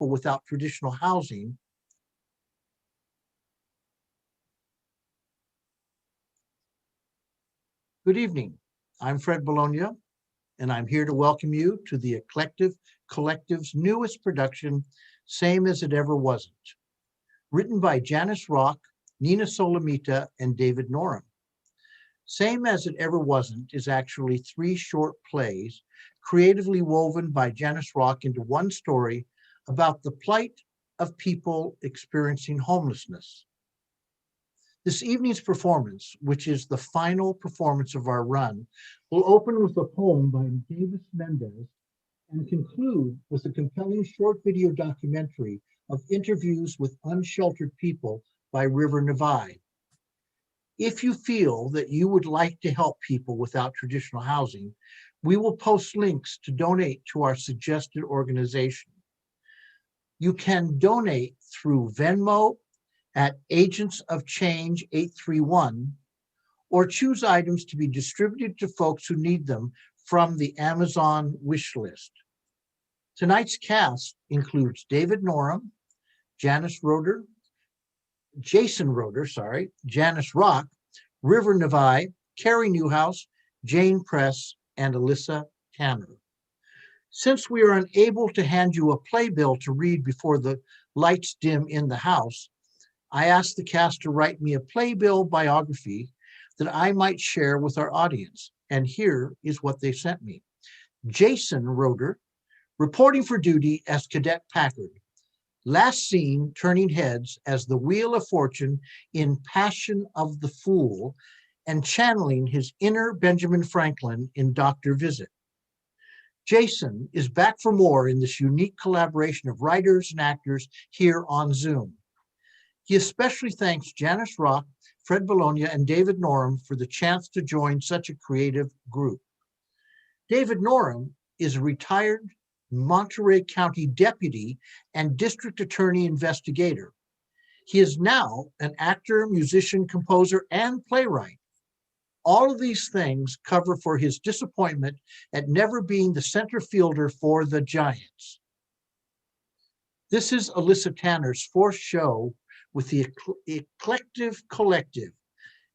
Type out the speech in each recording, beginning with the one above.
people without traditional housing. Good evening. I'm Fred Bologna, and I'm here to welcome you to the Eclective Collective's newest production, Same as It Ever Wasn't, written by Janice Rock, Nina Solomita, and David Norum. Same as It Ever Wasn't is actually 3 short plays creatively woven by Janice Rock into one story about the plight of people experiencing homelessness. This evening's performance, which is the final performance of our run, will open with a poem by Davis Mendez and conclude with a compelling short video documentary of interviews with unsheltered people by River Nevaeh. If you feel that you would like to help people without traditional housing, we will post links to donate to our suggested organization. You can donate through Venmo at Agents of Change 831, or choose items to be distributed to folks who need them from the Amazon wish list. Tonight's cast includes David Norum, Jason Roeder, Janice Rock, River Nevaeh, Carrie Newhouse, Jane Press, and Alyssa Tanner. Since we are unable to hand you a playbill to read before the lights dim in the house, I asked the cast to write me a playbill biography that I might share with our audience. And here is what they sent me. Jason Roeder, reporting for duty as Cadet Packard. Last seen turning heads as the Wheel of Fortune in Passion of the Fool and channeling his inner Benjamin Franklin in Dr. Visit. Jason is back for more in this unique collaboration of writers and actors here on Zoom. He especially thanks Janice Rock, Fred Bologna, and David Norum for the chance to join such a creative group. David Norum is a retired Monterey County deputy and district attorney investigator. He is now an actor, musician, composer, and playwright. All of these things cover for his disappointment at never being the center fielder for the Giants. This is Alyssa Tanner's 4th show with the Eclective Collective.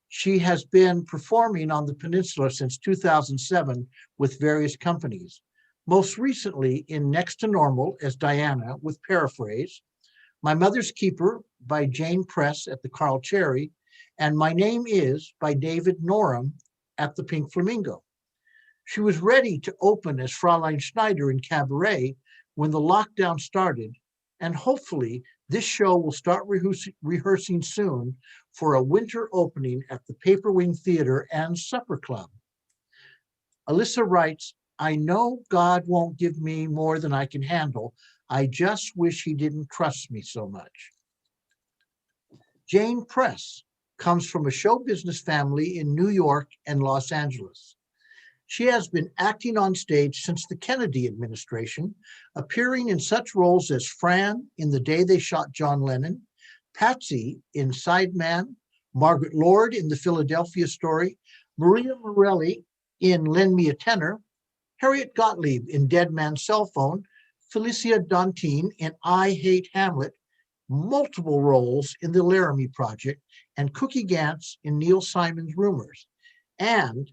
She has been performing on the peninsula since 2007 with various companies. Most recently in Next to Normal as Diana with Paraphrase, My Mother's Keeper by Jane Press at the Carl Cherry, and My Name Is by David Norum at the Pink Flamingo. She was ready to open as Fraulein Schneider in Cabaret when the lockdown started, and hopefully this show will start rehearsing soon for a winter opening at the Paper Wing Theater and Supper Club. Alyssa writes, I know God won't give me more than I can handle. I just wish he didn't trust me so much. Jane Press comes from a show business family in New York and Los Angeles. She has been acting on stage since the Kennedy administration, appearing in such roles as Fran in The Day They Shot John Lennon, Patsy in Sideman, Margaret Lord in The Philadelphia Story, Maria Morelli in Lend Me a Tenor, Harriet Gottlieb in Dead Man's Cell Phone, Felicia Dantine in I Hate Hamlet, multiple roles in The Laramie Project, and Cookie Gantz in Neil Simon's Rumors, and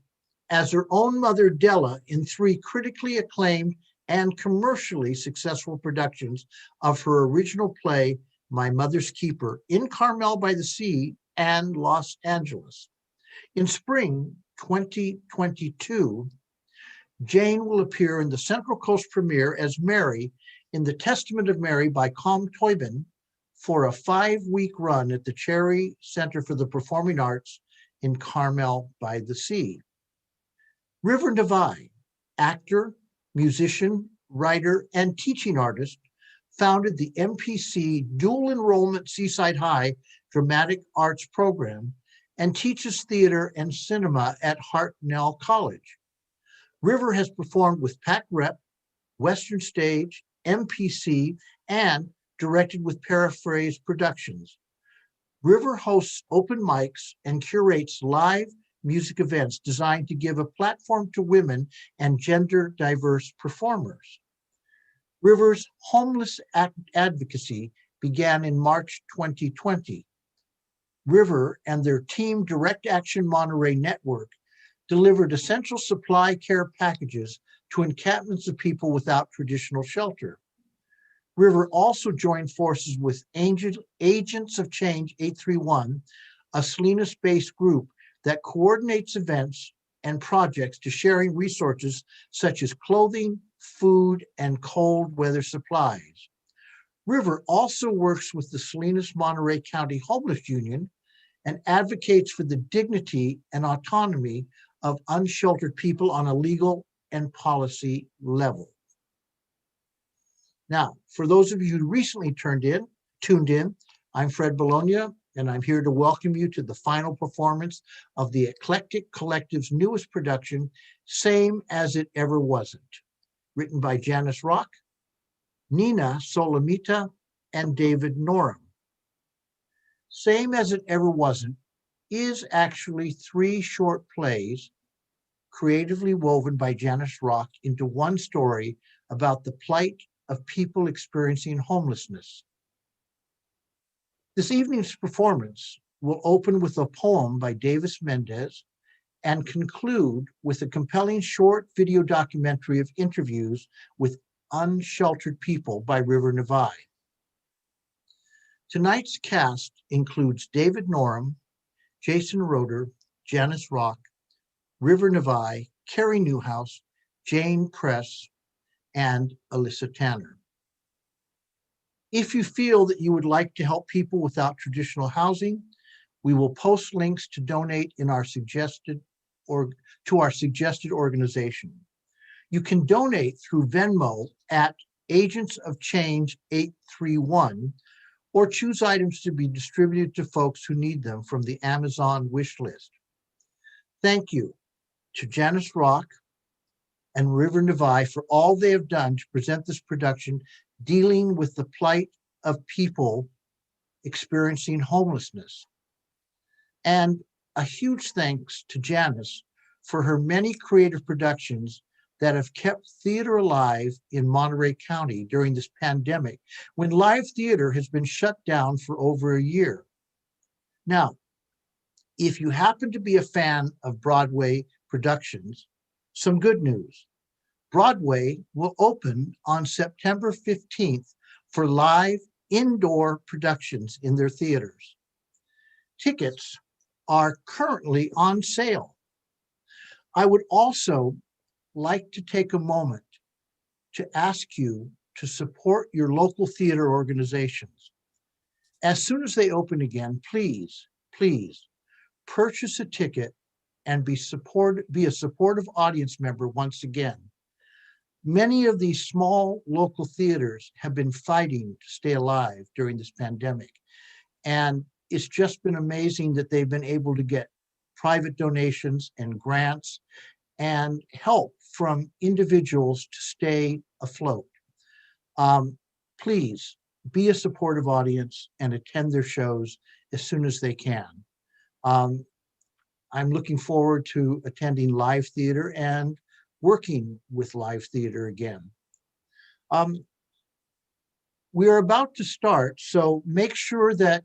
as her own mother Della in 3 critically acclaimed and commercially successful productions of her original play, My Mother's Keeper, in Carmel by the Sea and Los Angeles. In spring 2022, Jane will appear in the Central Coast premiere as Mary in The Testament of Mary by Com Toybin for a 5-week run at the Cherry Center for the Performing Arts in Carmel by the Sea. River Nevaeh, actor, musician, writer, and teaching artist, founded the MPC dual enrollment Seaside High Dramatic Arts program and teaches theater and cinema at Hartnell College. River has performed with Pat Rep, Western Stage, MPC, and directed with Paraphrase Productions. River hosts open mics and curates live music events designed to give a platform to women and gender diverse performers. River's homeless advocacy began in March 2020. River and their team Direct Action Monterey Network delivered essential supply care packages to encampments of people without traditional shelter. River also joined forces with Agents of Change 831, a Salinas-based group that coordinates events and projects to sharing resources such as clothing, food, and cold weather supplies. River also works with the Salinas-Monterey County Homeless Union and advocates for the dignity and autonomy of unsheltered people on a legal and policy level. Now, for those of you who recently tuned in, I'm Fred Bologna, and I'm here to welcome you to the final performance of the Eclectic Collective's newest production, Same as It Ever Wasn't, written by Janice Rock, Nina Solomita, and David Norum. Same as It Ever Wasn't is actually 3 short plays creatively woven by Janice Rock into one story about the plight of people experiencing homelessness. This evening's performance will open with a poem by Davis Mendez and conclude with a compelling short video documentary of interviews with unsheltered people by River Nevaeh. Tonight's cast includes David Norum, Jason Roeder, Janice Rock, River Nevaeh, Carrie Newhouse, Jane Press, and Alyssa Tanner. If you feel that you would like to help people without traditional housing, we will post links to donate in our suggested organization. You can donate through Venmo at Agents of Change 831, or choose items to be distributed to folks who need them from the Amazon wish list. Thank you to Janice Rock and River Nevaeh for all they have done to present this production dealing with the plight of people experiencing homelessness. And a huge thanks to Janice for her many creative productions that have kept theater alive in Monterey County during this pandemic, when live theater has been shut down for over a year. Now, if you happen to be a fan of Broadway productions, some good news. Broadway will open on September 15th for live indoor productions in their theaters. Tickets are currently on sale. I would also like to take a moment to ask you to support your local theater organizations. As soon as they open again, please purchase a ticket and be a supportive audience member once again. Many of these small local theaters have been fighting to stay alive during this pandemic. And it's just been amazing that they've been able to get private donations and grants and help from individuals to stay afloat. Please be a supportive audience and attend their shows as soon as they can. I'm looking forward to attending live theater and working with live theater again. We are about to start, so make sure that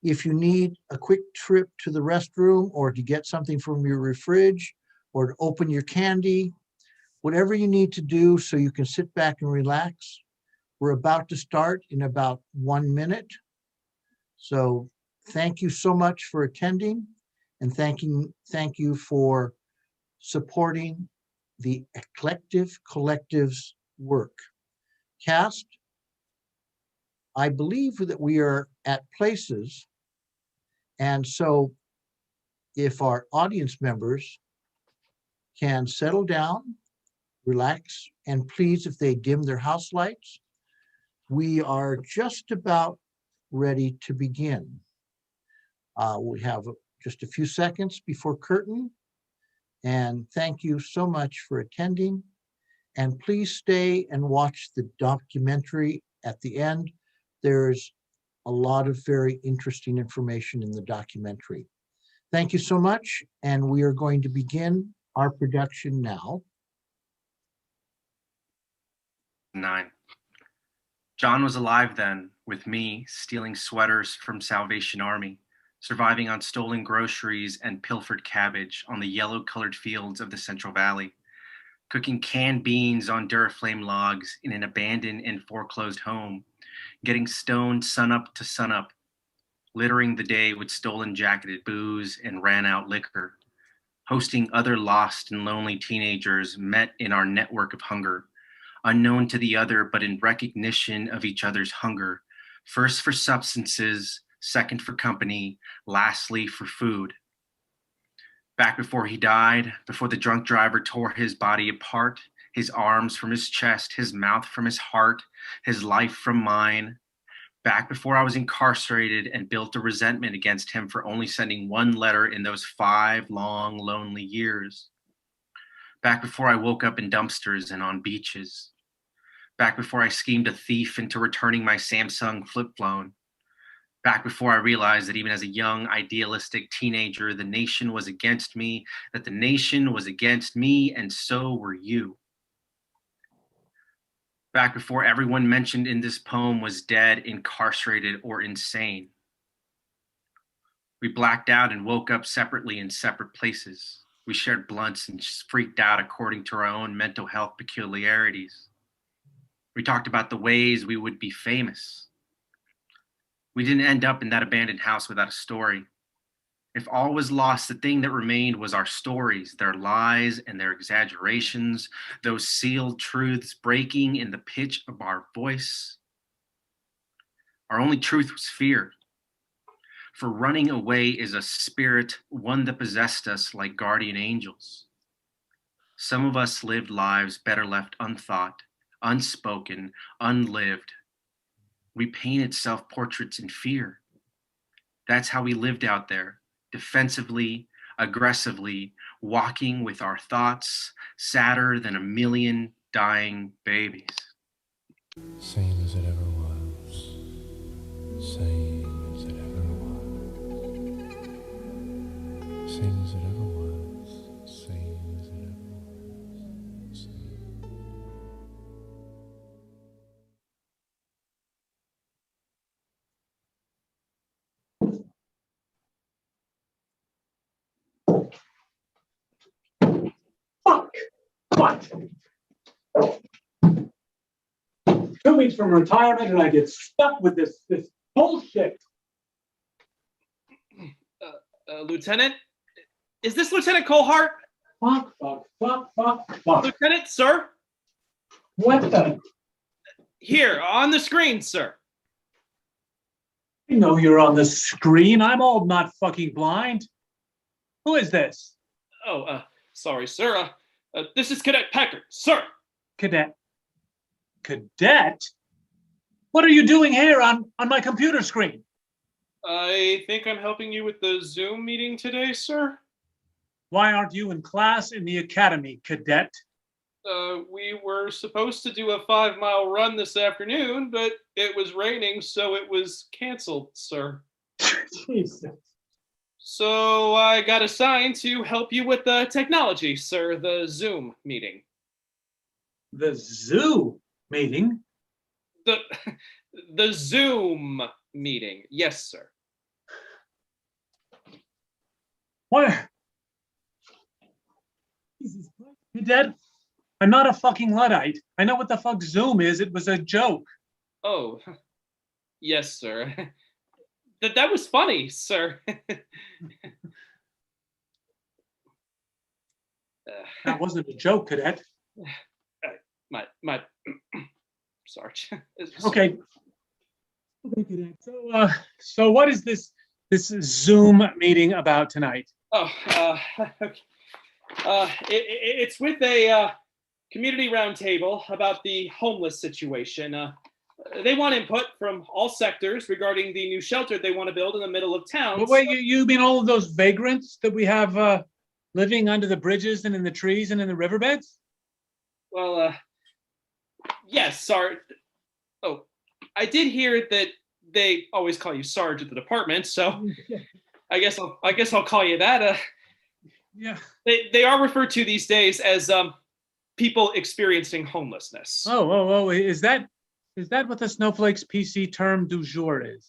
if you need a quick trip to the restroom or to get something from your fridge or to open your candy, whatever you need to do so you can sit back and relax. We're about to start in about 1 minute. So thank you so much for attending, and thank you for supporting the Eclectic Collective's work. Cast, I believe that we are at places, and so if our audience members can settle down, relax, and please, if they dim their house lights, we are just about ready to begin. We have just a few seconds before curtain, and thank you so much for attending. And please stay and watch the documentary at the end. There's a lot of very interesting information in the documentary. Thank you so much, and we are going to begin our production now. 9. John was alive then, with me, stealing sweaters from Salvation Army, surviving on stolen groceries and pilfered cabbage on the yellow-colored fields of the Central Valley, cooking canned beans on Duraflame logs in an abandoned and foreclosed home, getting stoned sunup to sunup, littering the day with stolen jacketed booze and ran-out liquor, hosting other lost and lonely teenagers met in our network of hunger, unknown to the other but in recognition of each other's hunger, first for substances, second for company, lastly for food. Back before he died, before the drunk driver tore his body apart, his arms from his chest, his mouth from his heart, his life from mine, back before I was incarcerated and built a resentment against him for only sending one letter in those 5 long, lonely years. Back before I woke up in dumpsters and on beaches. Back before I schemed a thief into returning my Samsung flip phone. Back before I realized that even as a young, idealistic teenager, the nation was against me, that the nation was against me, and so were you. Back before everyone mentioned in this poem was dead, incarcerated, or insane. We blacked out and woke up separately in separate places. We shared blunts and freaked out according to our own mental health peculiarities. We talked about the ways we would be famous. We didn't end up in that abandoned house without a story. If all was lost, the thing that remained was our stories, their lies and their exaggerations, those sealed truths breaking in the pitch of our voice. Our only truth was fear. For running away is a spirit, one that possessed us like guardian angels. Some of us lived lives better left unthought, unspoken, unlived. We painted self-portraits in fear. That's how we lived out there, defensively, aggressively, walking with our thoughts sadder than a million dying babies. Same as it ever was. Same as it ever was. Same as it ever was. Same as it ever was. Same. Fuck! What? 2 weeks from retirement and I get stuck with this bullshit. Lieutenant? Is this Lieutenant Colehart? Fuck. Lieutenant, sir? What the? Here, on the screen, sir. I know you're on the screen. I'm all not fucking blind. Who is this? Oh, sorry, sir. This is Cadet Packard, sir. Cadet? What are you doing here on my computer screen? I think I'm helping you with the Zoom meeting today, sir. Why aren't you in class in the academy, Cadet? We were supposed to do a 5-mile run this afternoon, but it was raining, so it was canceled, sir. Jesus. So I got assigned to help you with the technology, sir, the Zoom meeting. The zoo meeting? The Zoom meeting, yes, sir. What? Jesus Christ. Cadet, I'm not a fucking Luddite. I know what the fuck Zoom is. It was a joke. Oh, yes, sir. That was funny, sir. That wasn't a joke, Cadet. My Sarge. Okay. Okay, Cadet. So what is this Zoom meeting about tonight? Oh, okay. It's with a community roundtable about the homeless situation. They want input from all sectors regarding the new shelter they want to build in the middle of town. But wait, you mean all of those vagrants that we have living under the bridges and in the trees and in the riverbeds? Well, yes, Sarge. Oh, I did hear that they always call you Sarge at the department, so I guess I'll call you that. Yeah. They are referred to these days as people experiencing homelessness. Oh, is that Is that what the Snowflakes PC term du jour is?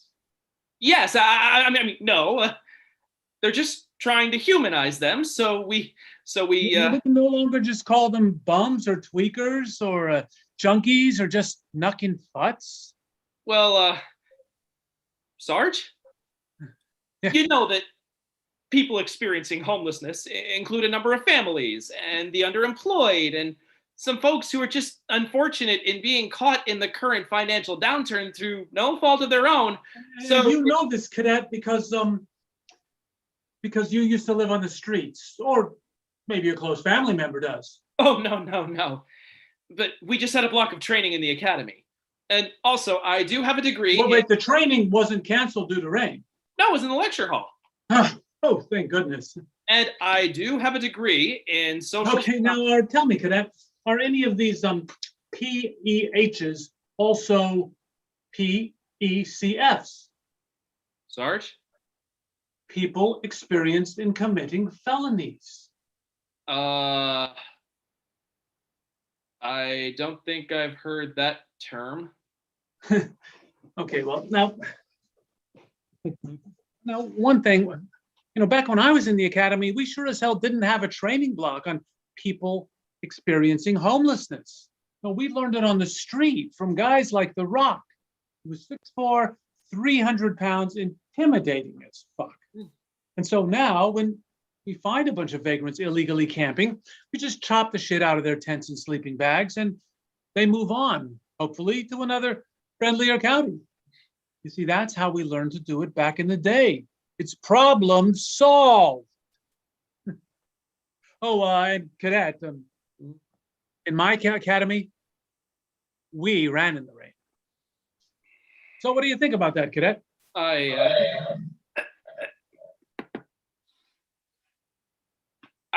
Yes, I mean, no. They're just trying to humanize them, so we You can no longer just call them bums or tweakers or junkies or just knuckin' futs? well, Sarge, Yeah. you know that people experiencing homelessness include a number of families and the underemployed and some folks who are just unfortunate in being caught in the current financial downturn through no fault of their own. So you know this, Cadet, because you used to live on the streets, or maybe a close family member does. Oh, no. But we just had a block of training in the academy. And also, I do have a degree. Well, wait, the training wasn't canceled due to rain. No, it was in the lecture hall. Oh, thank goodness. And I do have a degree in social. Okay, now tell me, Cadet, are any of these PEHs also PECFs? Sarge? People experienced in committing felonies. I don't think I've heard that term. Okay, well, now one thing, back when I was in the academy, we sure as hell didn't have a training block on people experiencing homelessness. No, we learned it on the street from guys like The Rock, who was 6'4", 300 pounds, intimidating as fuck. And so now when we find a bunch of vagrants illegally camping, we just chop the shit out of their tents and sleeping bags and they move on, hopefully to another friendlier county. You see, that's how we learned to do it back in the day. It's problem solved. And Cadet, in my academy, we ran in the rain. So what do you think about that, Cadet? I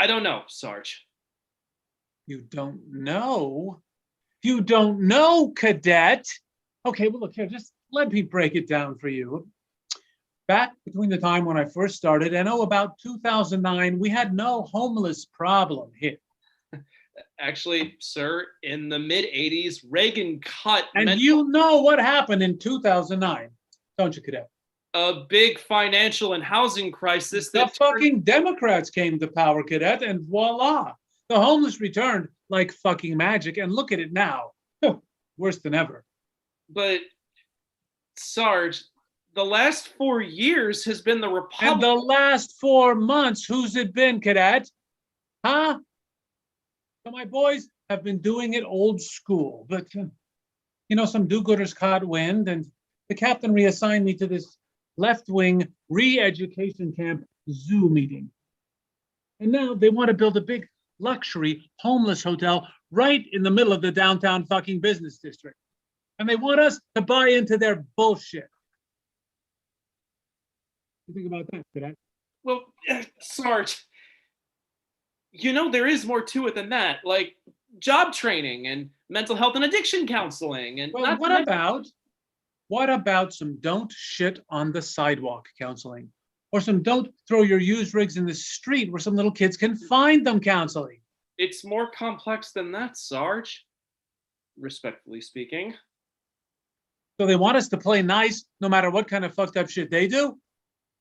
don't know, Sarge. You don't know? You don't know, Cadet? Okay, well, look here, just let me break it down for you. Back between the time when I first started and about 2009, we had no homeless problem here. Actually, sir, in the mid-'80s, Reagan cut And you know what happened in 2009, don't you, Cadet? a big financial and housing crisis The that fucking Democrats came to power, Cadet, and voila, the homeless returned like fucking magic. And look at it now, worse than ever. But Sarge, the last 4 years has been the And Republican. the last 4 months, who's it been, Cadet? Huh? So my boys have been doing it old school, but some do-gooders caught wind, and the captain reassigned me to this left-wing re-education camp zoo meeting. And now they want to build a big luxury homeless hotel right in the middle of the downtown fucking business district. And they want us to buy into their bullshit. What do you think about that, Cadet? Well, Sarge, there is more to it than that, like job training and mental health and addiction counseling. And Well, what about some don't shit on the sidewalk counseling? Or some don't throw your used rigs in the street where some little kids can find them counseling? It's more complex than that, Sarge, respectfully speaking. So they want us to play nice no matter what kind of fucked up shit they do?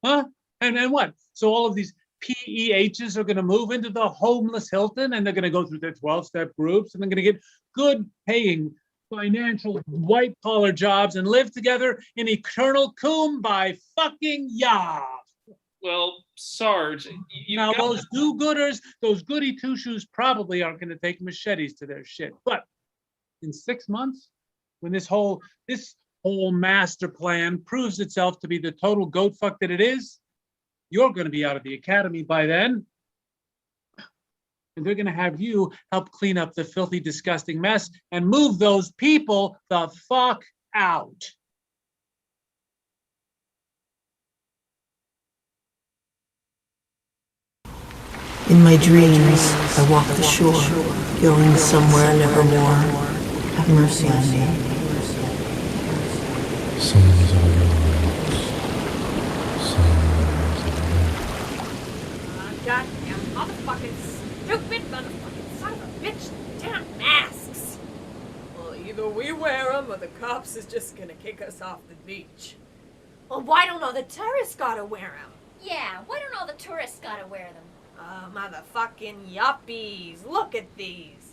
Huh? And what? So all of these PEHs are going to move into the homeless Hilton and they're going to go through their 12-step groups and they're going to get good paying financial white collar jobs and live together in eternal kumbaya. Well, Sarge, Now those do-gooders, those goody two-shoes probably aren't going to take machetes to their shit. But in 6 months, when this whole master plan proves itself to be the total goat fuck that it is, you're going to be out of the academy by then. And they're going to have you help clean up the filthy, disgusting mess and move those people the fuck out. In my dreams, I walk the shore, going somewhere nevermore. Have mercy on me. Songs of yours. Songs of Goddamn motherfucking stupid motherfucking son of a bitch. Damn masks. Well, either we wear them or the cops is just gonna kick us off the beach. Well, why don't all the tourists gotta wear them? Yeah, why don't all the tourists gotta wear them? Motherfucking yuppies. Look at these.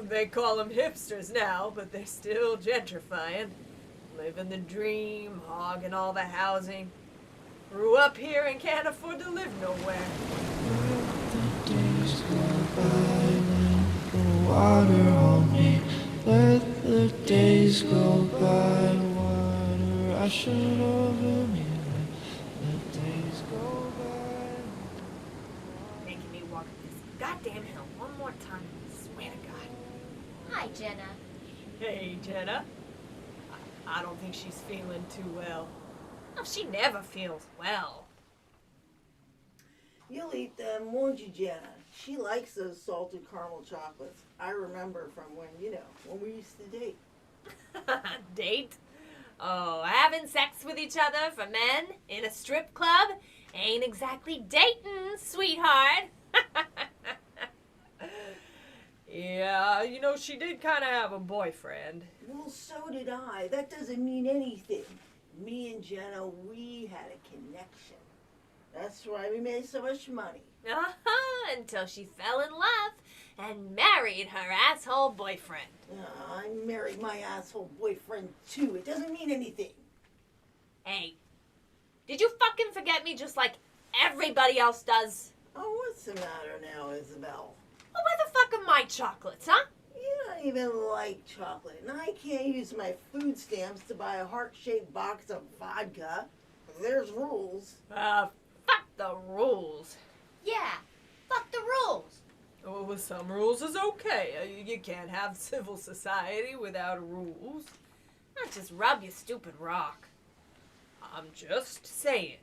They call them hipsters now, but they're still gentrifying. Living the dream, hogging all the housing. Grew up here and can't afford to live nowhere. Days go by when the water on me. Let the days go by, water rushing over me. Let the days go by. Making me walk this goddamn hill one more time. I swear to God. Hi, Jenna. Hey, Jenna. I don't think she's feeling too well. Oh, she never feels well. You'll eat them, won't you, Jenna? She likes those salted caramel chocolates. I remember from when we used to date. Date? Oh, having sex with each other for men in a strip club ain't exactly dating, sweetheart. Yeah, she did kind of have a boyfriend. Well, so did I. That doesn't mean anything. Me and Jenna, we had a connection. That's why we made so much money. Until she fell in love and married her asshole boyfriend. I married my asshole boyfriend too. It doesn't mean anything. Hey, did you fucking forget me just like everybody else does? Oh, what's the matter now, Isabel? Well, where the fuck are my chocolates, huh? You don't even like chocolate, and I can't use my food stamps to buy a heart-shaped box of vodka. There's rules. Fuck the rules. Yeah, fuck the rules. Oh, with some rules is okay. You can't have civil society without rules. Not just rub your stupid rock. I'm just saying.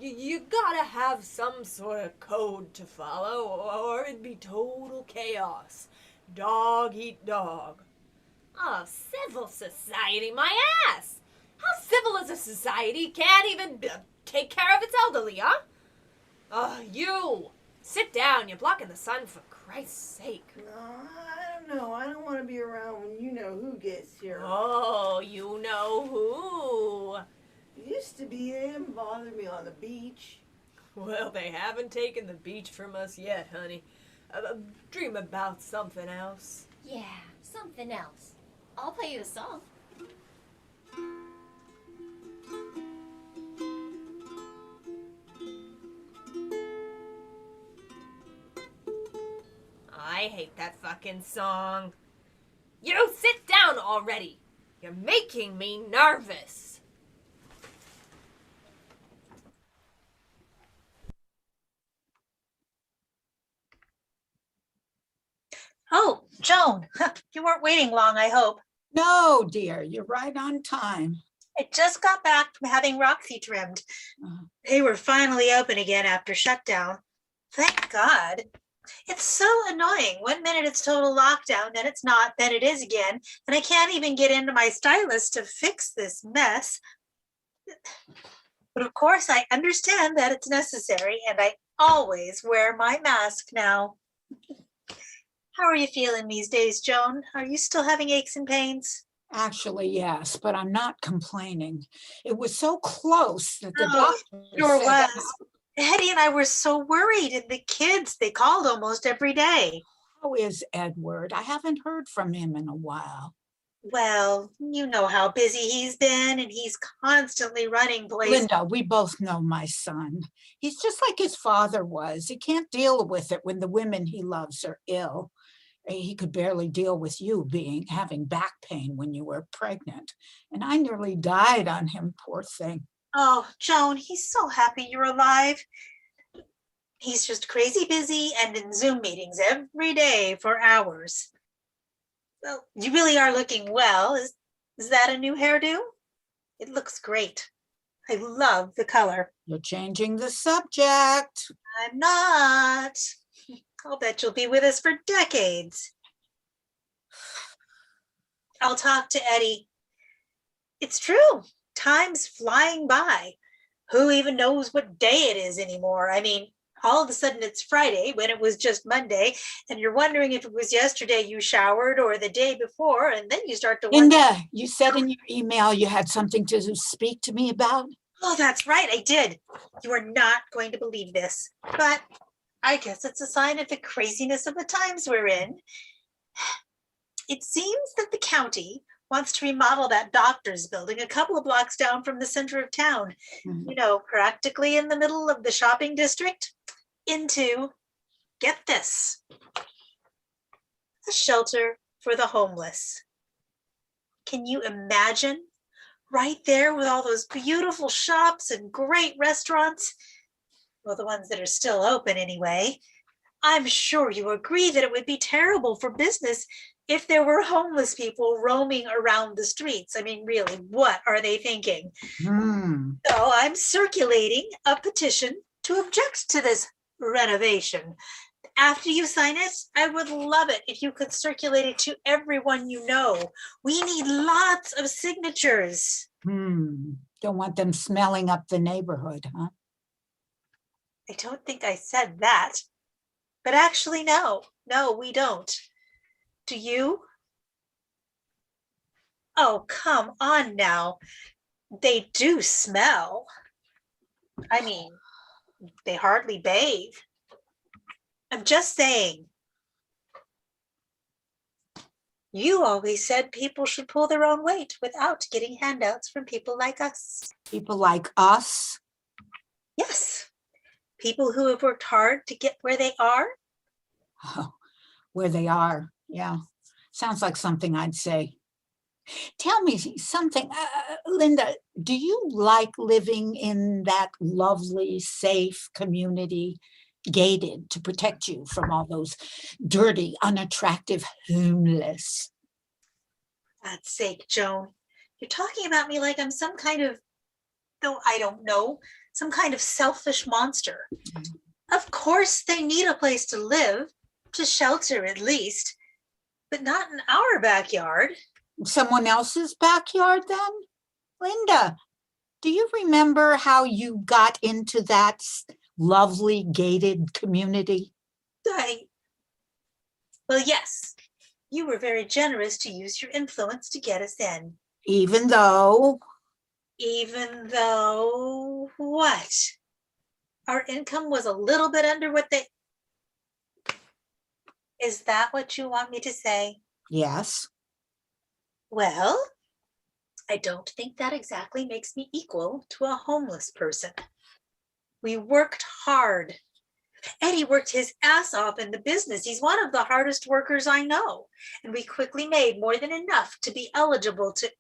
You gotta have some sort of code to follow, or it'd be total chaos. Dog eat dog. Oh, civil society, my ass! How civil is a society can't even take care of its elderly, huh? You! Sit down, you're blocking the sun for Christ's sake. No, I don't know. I don't want to be around when you-know-who gets here. Oh, you know who. Used to be they didn't bother me on the beach. Well, they haven't taken the beach from us yet, honey. Dream about something else. Yeah, something else. I'll play you a song. I hate that fucking song. You sit down already. You're making me nervous. Oh, Joan, you weren't waiting long, I hope. No, dear, you're right on time. I just got back from having Roxy trimmed. They were finally open again after shutdown. Thank God. It's so annoying. 1 minute it's total lockdown, then it's not, then it is again. And I can't even get into my stylist to fix this mess. But of course, I understand that it's necessary, and I always wear my mask now. How are you feeling these days, Joan? Are you still having aches and pains? Actually, yes, but I'm not complaining. It was so close that the Oh, doctor sure said that- was. Eddie and I were so worried, and the kids, they called almost every day. How is Edward? I haven't heard from him in a while. Well, you know how busy he's been, and he's constantly running places. Linda, we both know my son. He's just like his father was. He can't deal with it when the women he loves are ill. He could barely deal with you having back pain when you were pregnant. And I nearly died on him, poor thing. Oh, Joan, he's so happy you're alive. He's just crazy busy and in Zoom meetings every day for hours. Well, you really are looking well. Is that a new hairdo? It looks great. I love the color. You're changing the subject. I'm not. I'll bet you'll be with us for decades. I'll talk to Eddie. It's true. Time's flying by. Who even knows what day it is anymore? I mean, All of a sudden it's Friday when it was just Monday, and you're wondering if it was yesterday you showered or the day before, and then you start to wonder. Linda, you said in your email you had something to speak to me about. Oh, that's right, I did. You are not going to believe this, but I guess it's a sign of the craziness of the times we're in. It seems that the county wants to remodel that doctor's building a couple of blocks down from the center of town, Mhm. you know, practically in the middle of the shopping district, into, get this, a shelter for the homeless. Can you imagine? Right there with all those beautiful shops and great restaurants. Well, the ones that are still open anyway. I'm sure you agree that it would be terrible for business if there were homeless people roaming around the streets. I mean, really, what are they thinking? Hmm. So I'm circulating a petition to object to this renovation. After you sign it, I would love it if you could circulate it to everyone you know. We need lots of signatures. Don't want them smelling up the neighborhood, huh? I don't think I said that. But actually, no, we don't. Do you? Oh, come on now. They do smell. I mean, they hardly bathe. I'm just saying. You always said people should pull their own weight without getting handouts from people like us. People like us? Yes. People who have worked hard to get where they are. Oh, where they are. Yeah. Sounds like something I'd say. Tell me something, Linda, do you like living in that lovely, safe community, gated to protect you from all those dirty, unattractive homeless? For God's sake, Joan, you're talking about me like I'm some kind of, though I don't know, some kind of selfish monster. Of course, they need a place to live, to shelter at least, but not in our backyard. Someone else's backyard then? Linda, do you remember how you got into that lovely gated community? Well, yes, you were very generous to use your influence to get us in. Even though What? Our income was a little bit under what they... Is that what you want me to say? Yes. Well, I don't think that exactly makes me equal to a homeless person. We worked hard. Eddie worked his ass off in the business. He's one of the hardest workers I know. And we quickly made more than enough to be eligible to...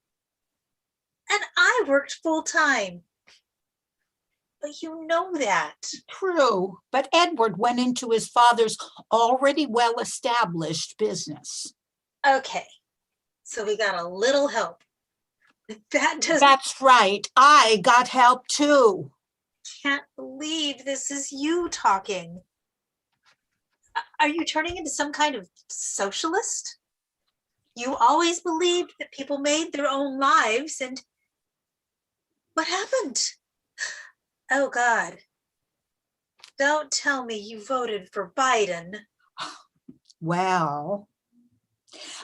And I worked full time. But you know that. True, but Edward went into his father's already well-established business. Okay, so we got a little help. But that doesn't... That's right, I got help too. Can't believe this is you talking. Are you turning into some kind of socialist? You always believed that people made their own lives, and what happened? Oh God, don't tell me you voted for Biden. Well,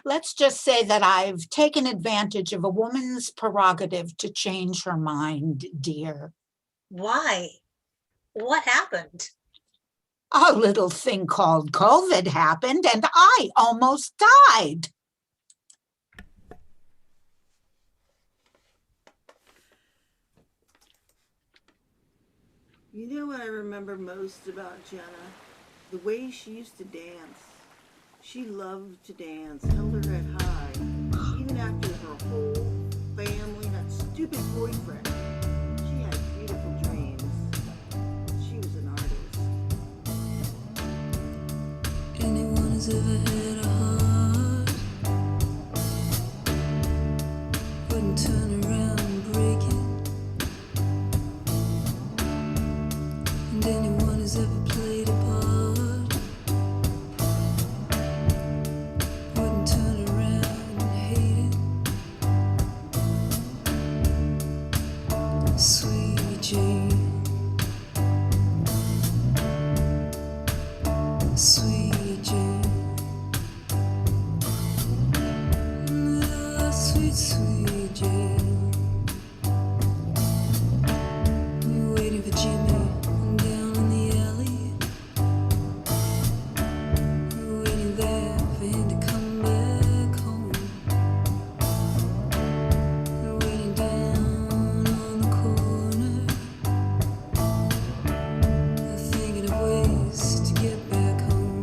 let's just say that I've taken advantage of a woman's prerogative to change her mind, dear. Why? What happened? A little thing called COVID happened and I almost died. You know what I remember most about Jenna? The way she used to dance. She loved to dance, held her head high, even after her whole family, that stupid boyfriend. She had beautiful dreams. She was an artist. Anyone has ever had a heart wouldn't turn around and break it. And anyone who's ever played a part wouldn't turn around and hate it. Sweet Jane. Sweet Jane. Sweet, sweet Jane. You're waiting for Jimmy down in the alley. You're waiting there for him to come back home. You're waiting down on the corner. You're thinking of ways to get back home.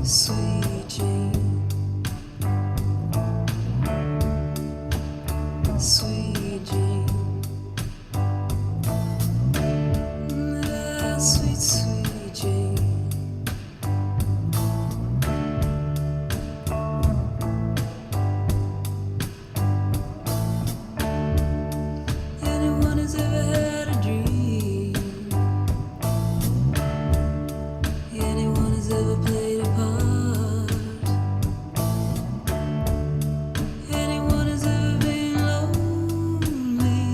Sweet Jane. Sweet Jane. Sweet, sweet Jane. Anyone who's ever had a dream, anyone who's ever played a part, anyone who's ever been lonely,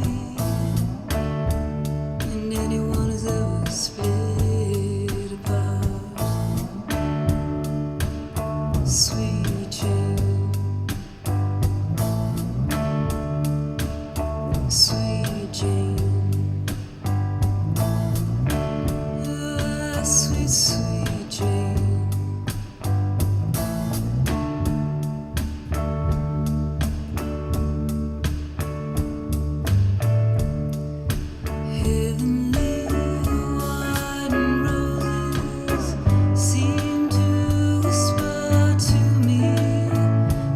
and anyone who's ever split apart. Sweet Jane. Sweet Jane. Sweet, sweet Jane. Heavenly white roses seem to whisper to me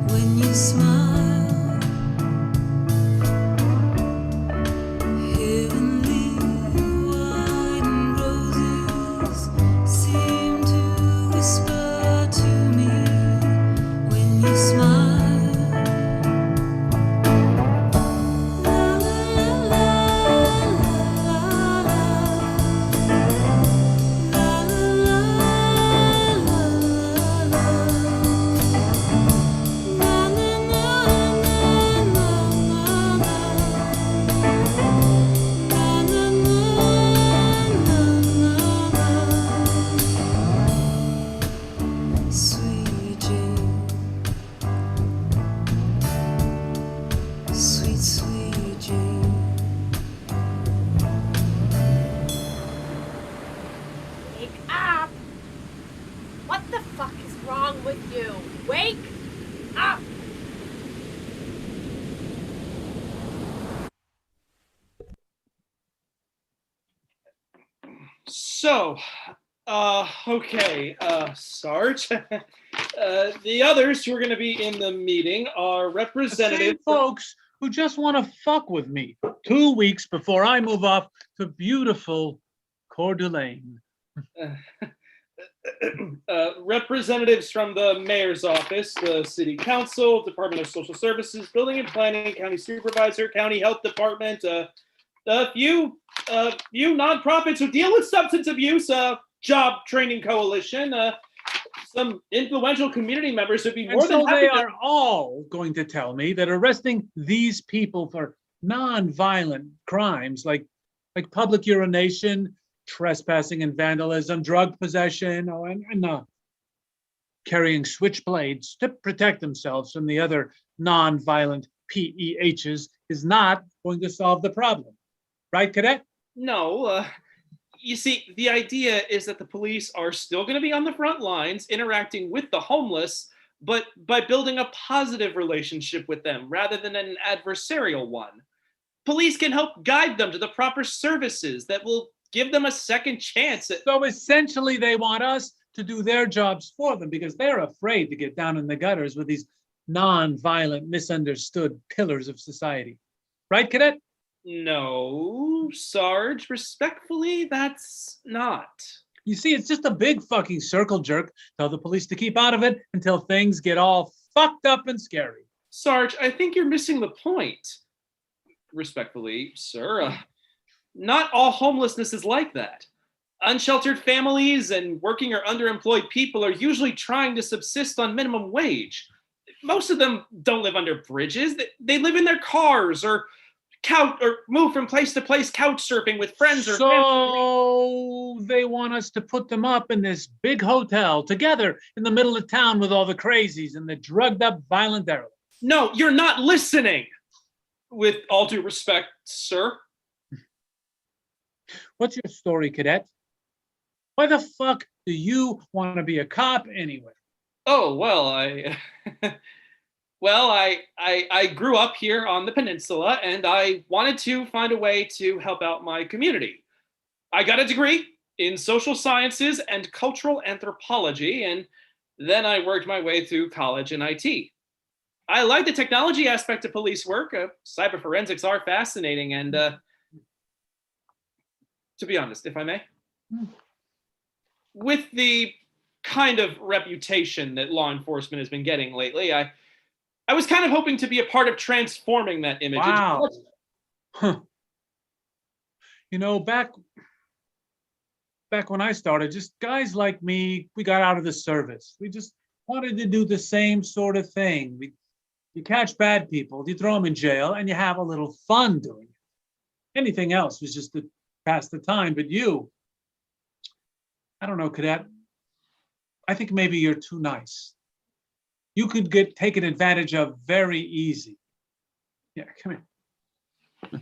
when you smile. Heavenly white roses seem to whisper to me when you smile. La la la Sweet Jane. Sweet, sweet Jane. Wake up! What the fuck is wrong with you? Wake up! So, okay, Sarge. The others who are going to be in the meeting are The same representatives. folks who just want to fuck with me 2 weeks before I move off to beautiful Coeur d'Alene. Representatives from the mayor's office, the city council, Department of Social Services, Building and Planning, county supervisor, county health department, a few nonprofits who deal with substance abuse, job training coalition, some influential community members would be And more so than happy they to. are all going to tell me that arresting these people for non-violent crimes like public urination, trespassing and vandalism, drug possession, and carrying switchblades to protect themselves from the other non-violent PEHs is not going to solve the problem. Right, Cadet? No, you see, the idea is that the police are still going to be on the front lines interacting with the homeless, but by building a positive relationship with them rather than an adversarial one. Police can help guide them to the proper services that will give them a second chance at. So essentially, they want us to do their jobs for them because they're afraid to get down in the gutters with these non-violent, misunderstood pillars of society. Right, Cadet? No, Sarge, respectfully, that's not. You see, it's just a big fucking circle jerk. Tell the police to keep out of it until things get all fucked up and scary. Sarge, I think you're missing the point. Respectfully, sir, not all homelessness is like that. Unsheltered families and working or underemployed people are usually trying to subsist on minimum wage. Most of them don't live under bridges. They live in their cars or couch or move from place to place couch surfing with friends or family. So they want us to put them up in this big hotel together in the middle of town with all the crazies and the drugged up violent derelicts. No, you're not listening. With all due respect, sir. What's your story, cadet? Why the fuck do you want to be a cop anyway? Oh, well, I grew up here on the peninsula and I wanted to find a way to help out my community. I got a degree in social sciences and cultural anthropology, and then I worked my way through college in IT. I like the technology aspect of police work. Cyber forensics are fascinating, and to be honest, if I may, with the kind of reputation that law enforcement has been getting lately, I was kind of hoping to be a part of transforming that image. Wow. Huh. You know, back when I started, just guys like me, we got out of the service. We just wanted to do the same sort of thing. You catch bad people, you throw them in jail, and you have a little fun doing it. Anything else was just to pass the time. But you, I don't know, cadet. I think maybe you're too nice. You could get taken advantage of very easy. Yeah, come here.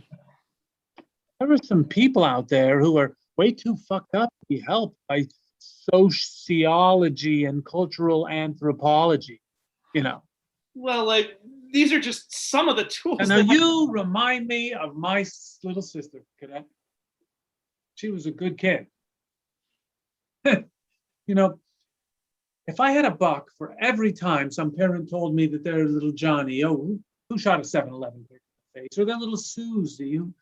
There are some people out there who are way too fucked up to be helped by sociology and cultural anthropology, you know. Well, these are just some of the tools. And now you remind me of my little sister, cadet. She was a good kid. You know, if I had $1 for every time some parent told me that their little Johnny, who shot a 7-Eleven in the face, or their little Susie, who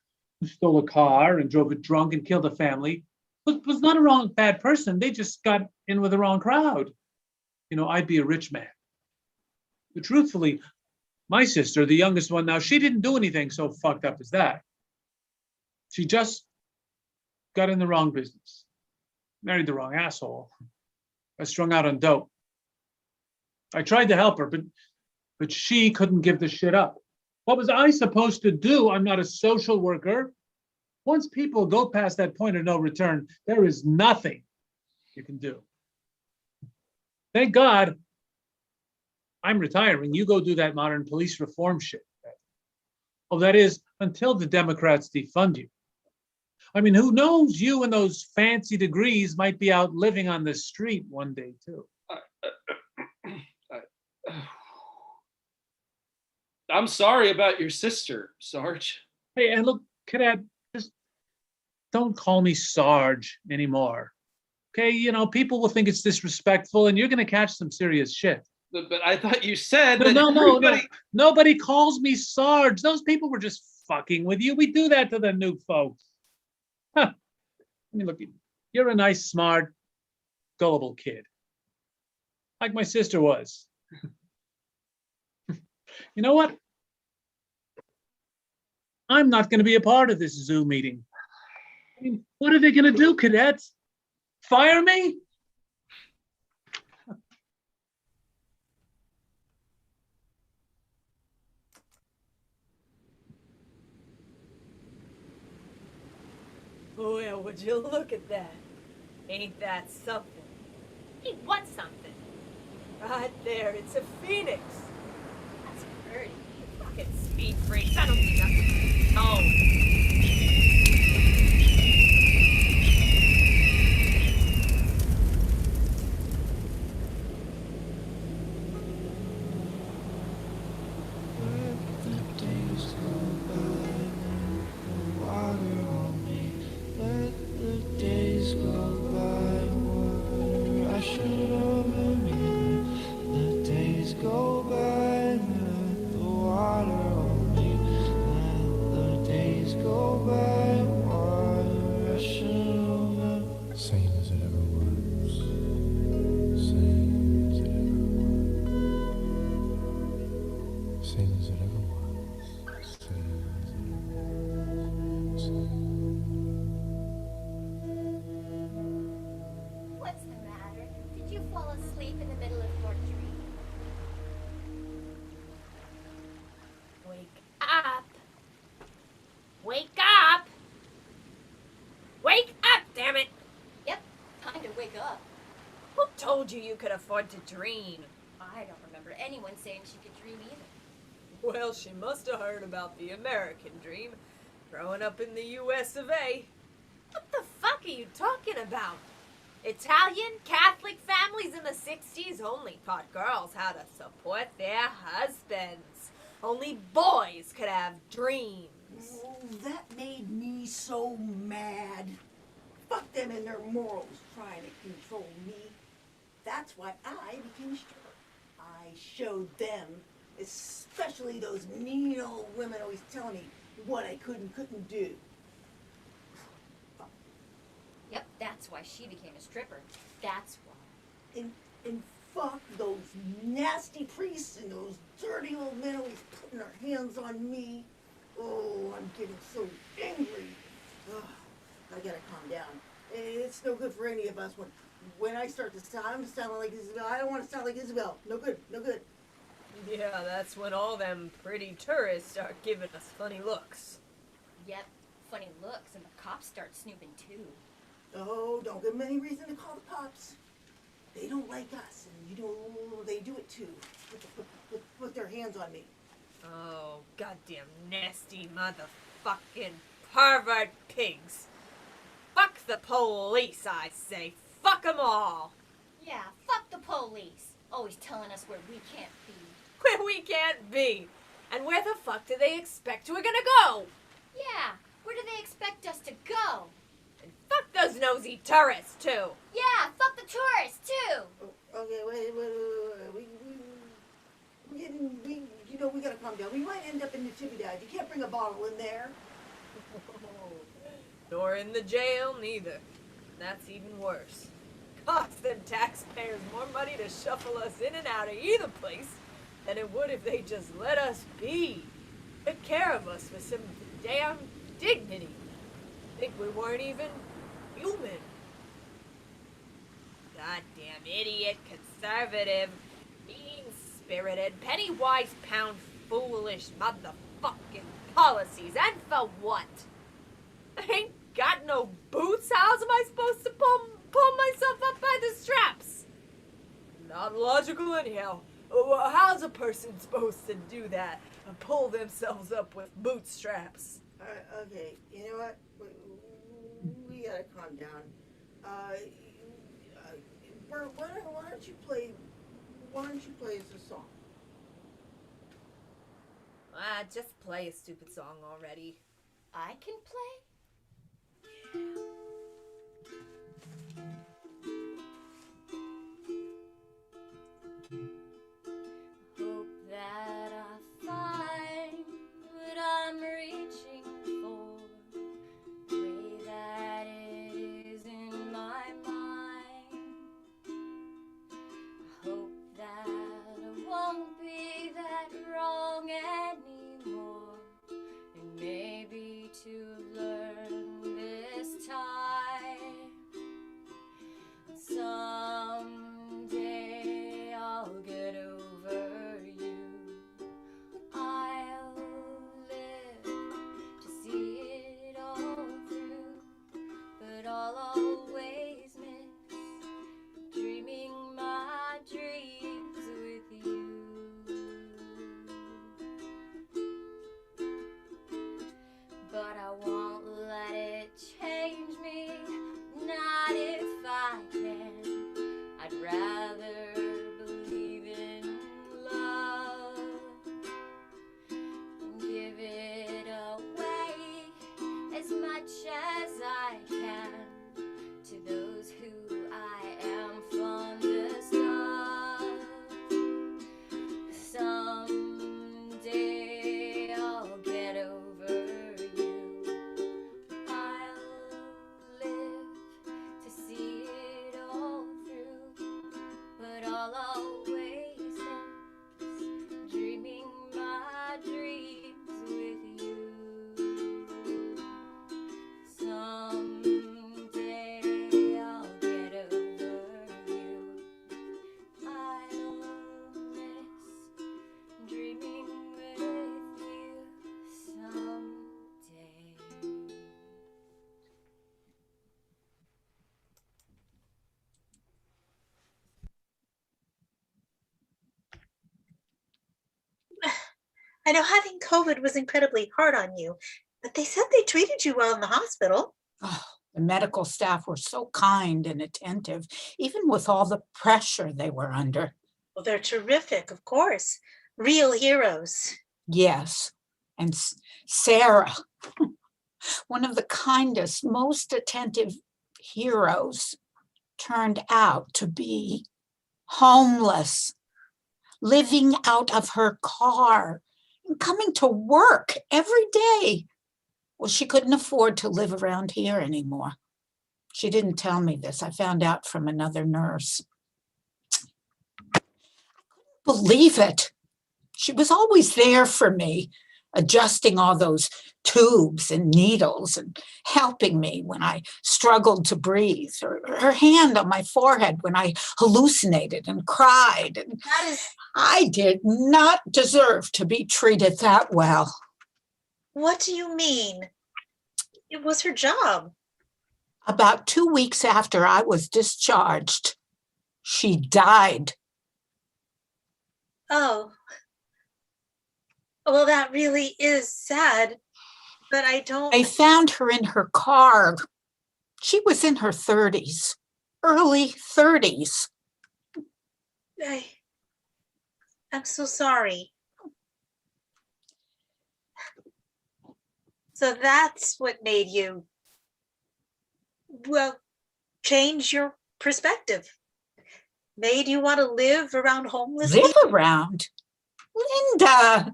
stole a car and drove it drunk and killed a family, was not a bad person. They just got in with the wrong crowd. You know, I'd be a rich man. But truthfully, my sister, the youngest one now, she didn't do anything so fucked up as that. She just got in the wrong business, married the wrong asshole, got strung out on dope. I tried to help her, but she couldn't give the shit up. What was I supposed to do? I'm not a social worker. Once people go past that point of no return, there is nothing you can do. Thank God I'm retiring. You go do that modern police reform shit. Oh, that is until the Democrats defund you. I mean, who knows? You and those fancy degrees might be out living on the street one day too. I'm sorry about your sister, Sarge. Hey, and look, cadet, just don't call me Sarge anymore. Okay, you know, people will think it's disrespectful and you're gonna catch some serious shit. But I thought you said No, that no. everybody... Nobody calls me Sarge. Those people were just fucking with you. We do that to the new folks. Huh. I mean, look, you're a nice, smart, gullible kid. Like my sister was. You know what? I'm not going to be a part of this Zoo meeting. I mean, what are they going to do, cadets? Fire me? Well, would you look at that? Ain't that something? Hey, what's something? Right there, it's a phoenix. That's pretty. Fucking speed freaks, I don't do nothing. Oh. Let the days go by, water on me. Let the days go by, water rushing over me. Let the days go by, let the water on me. Let the days go told you you could afford to dream? I don't remember anyone saying she could dream either. Well, she must have heard about the American dream, growing up in the US of A. What the fuck are you talking about? Italian Catholic families in the 60s Only taught girls how to support their husbands. Only boys could have dreams. Oh, that made me so mad. Fuck them and their morals trying to control me. That's why I became a stripper. I showed them, especially those mean old women always telling me what I could and couldn't do. Yep, that's why she became a stripper. That's why. And fuck those nasty priests and those dirty old men always putting their hands on me. Oh, I'm getting so angry. Ugh, I gotta calm down. It's no good for any of us when I start to sound, I'm sounding like Isabel. I don't want to sound like Isabel. No good, no good. Yeah, that's when all them pretty tourists start giving us funny looks. Yep, funny looks, and the cops start snooping too. Oh, don't give them any reason to call the cops. They don't like us, and you know they do it too. Put their hands on me. Oh, goddamn nasty motherfucking pervert pigs. Fuck the police, I say. Fuck 'em all. Yeah, fuck the police. Always telling us where we can't be. Where we can't be. And where the fuck do they expect we're gonna go? Yeah, where do they expect us to go? And fuck those nosy tourists, too. Yeah, fuck the tourists too. Okay, wait. We gotta calm down. We might end up in the Tippy Dad. You can't bring a bottle in there. Nor in the jail, neither. That's even worse. Costs them taxpayers more money to shuffle us in and out of either place than it would if they just let us be. Took care of us with some damn dignity. Think we weren't even human. Goddamn idiot, conservative, mean-spirited, penny-wise, pound-foolish motherfucking policies. And for what? I ain't got no boots. How am I supposed to pull myself up by the straps? Not logical anyhow. How's a person supposed to do that? Pull themselves up with bootstraps? Okay, you know what? We gotta calm down. Bert, why don't you play us a song? Just play a stupid song already. I can play? Hope that I find what I'm reaching for. Pray that it is in my mind. I hope that I won't be that wrong anymore. And maybe to learn this time. I know having COVID was incredibly hard on you, but they said they treated you well in the hospital. Oh, the medical staff were so kind and attentive, even with all the pressure they were under. Well, they're terrific, of course. Real heroes. Yes. And Sarah, one of the kindest, most attentive heroes, turned out to be homeless, living out of her car, and coming to work every day. Well, she couldn't afford to live around here anymore. She didn't tell me this. I found out from another nurse. I couldn't believe it. She was always there for me, adjusting all those tubes and needles and helping me when I struggled to breathe, or her hand on my forehead when I hallucinated and cried. And I did not deserve to be treated that well. What do you mean? It was her job. About 2 weeks after I was discharged, she died. Oh. Well, that really is sad, but I don't. They found her in her car. She was in her 30s, early 30s. I'm so sorry. So that's what made you, well, change your perspective. Made you want to live around homeless Live people? around? Linda,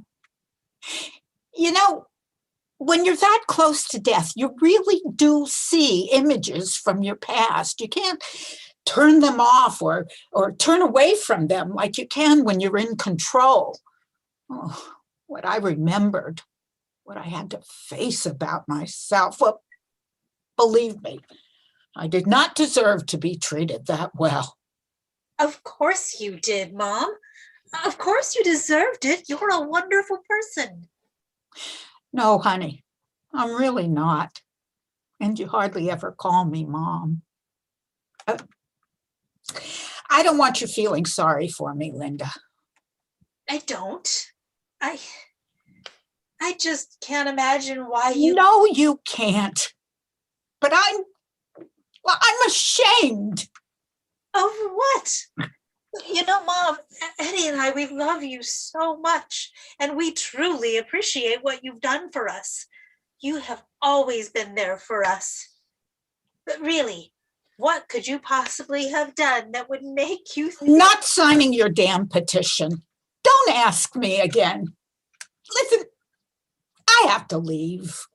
you know, when you're that close to death, you really do see images from your past. You can't turn them off or turn away from them like you can when you're in control. Oh, what I remembered, what I had to face about myself. Well, believe me, I did not deserve to be treated that well. Of course you did, Mom. Of course you deserved it. You're a wonderful person. No, honey, I'm really not. And you hardly ever call me Mom. I don't want you feeling sorry for me, Linda. I don't. I just can't imagine why you. No, you can't. But I'm ashamed. Of what? You know, Mom, Eddie and I, we love you so much, and we truly appreciate what you've done for us. You have always been there for us. But really, what could you possibly have done that would make you think? Not signing your damn petition. Don't ask me again. Listen, I have to leave.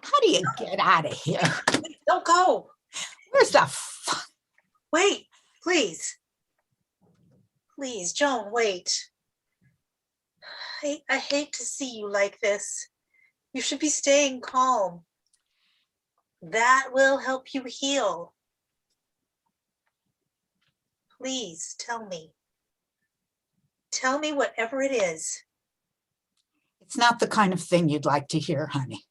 How do you get out of here? Don't go. Where's the Wait, please. Please, Joan, wait. I hate to see you like this. You should be staying calm. That will help you heal. Please tell me. Tell me whatever it is. It's not the kind of thing you'd like to hear, honey.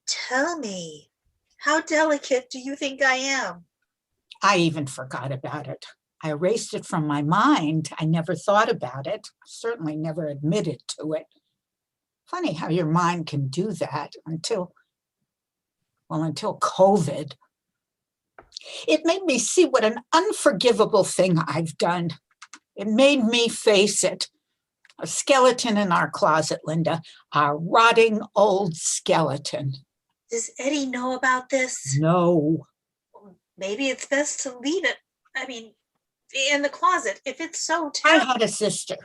Tell me. How delicate do you think I am? I even forgot about it. I erased it from my mind. I never thought about it. Certainly never admitted to it. Funny how your mind can do that until COVID. It made me see what an unforgivable thing I've done. It made me face it. A skeleton in our closet, Linda, a rotting old skeleton. Does Eddie know about this? No. Maybe it's best to leave it. I mean, in the closet, if it's so I terrible. had a sister.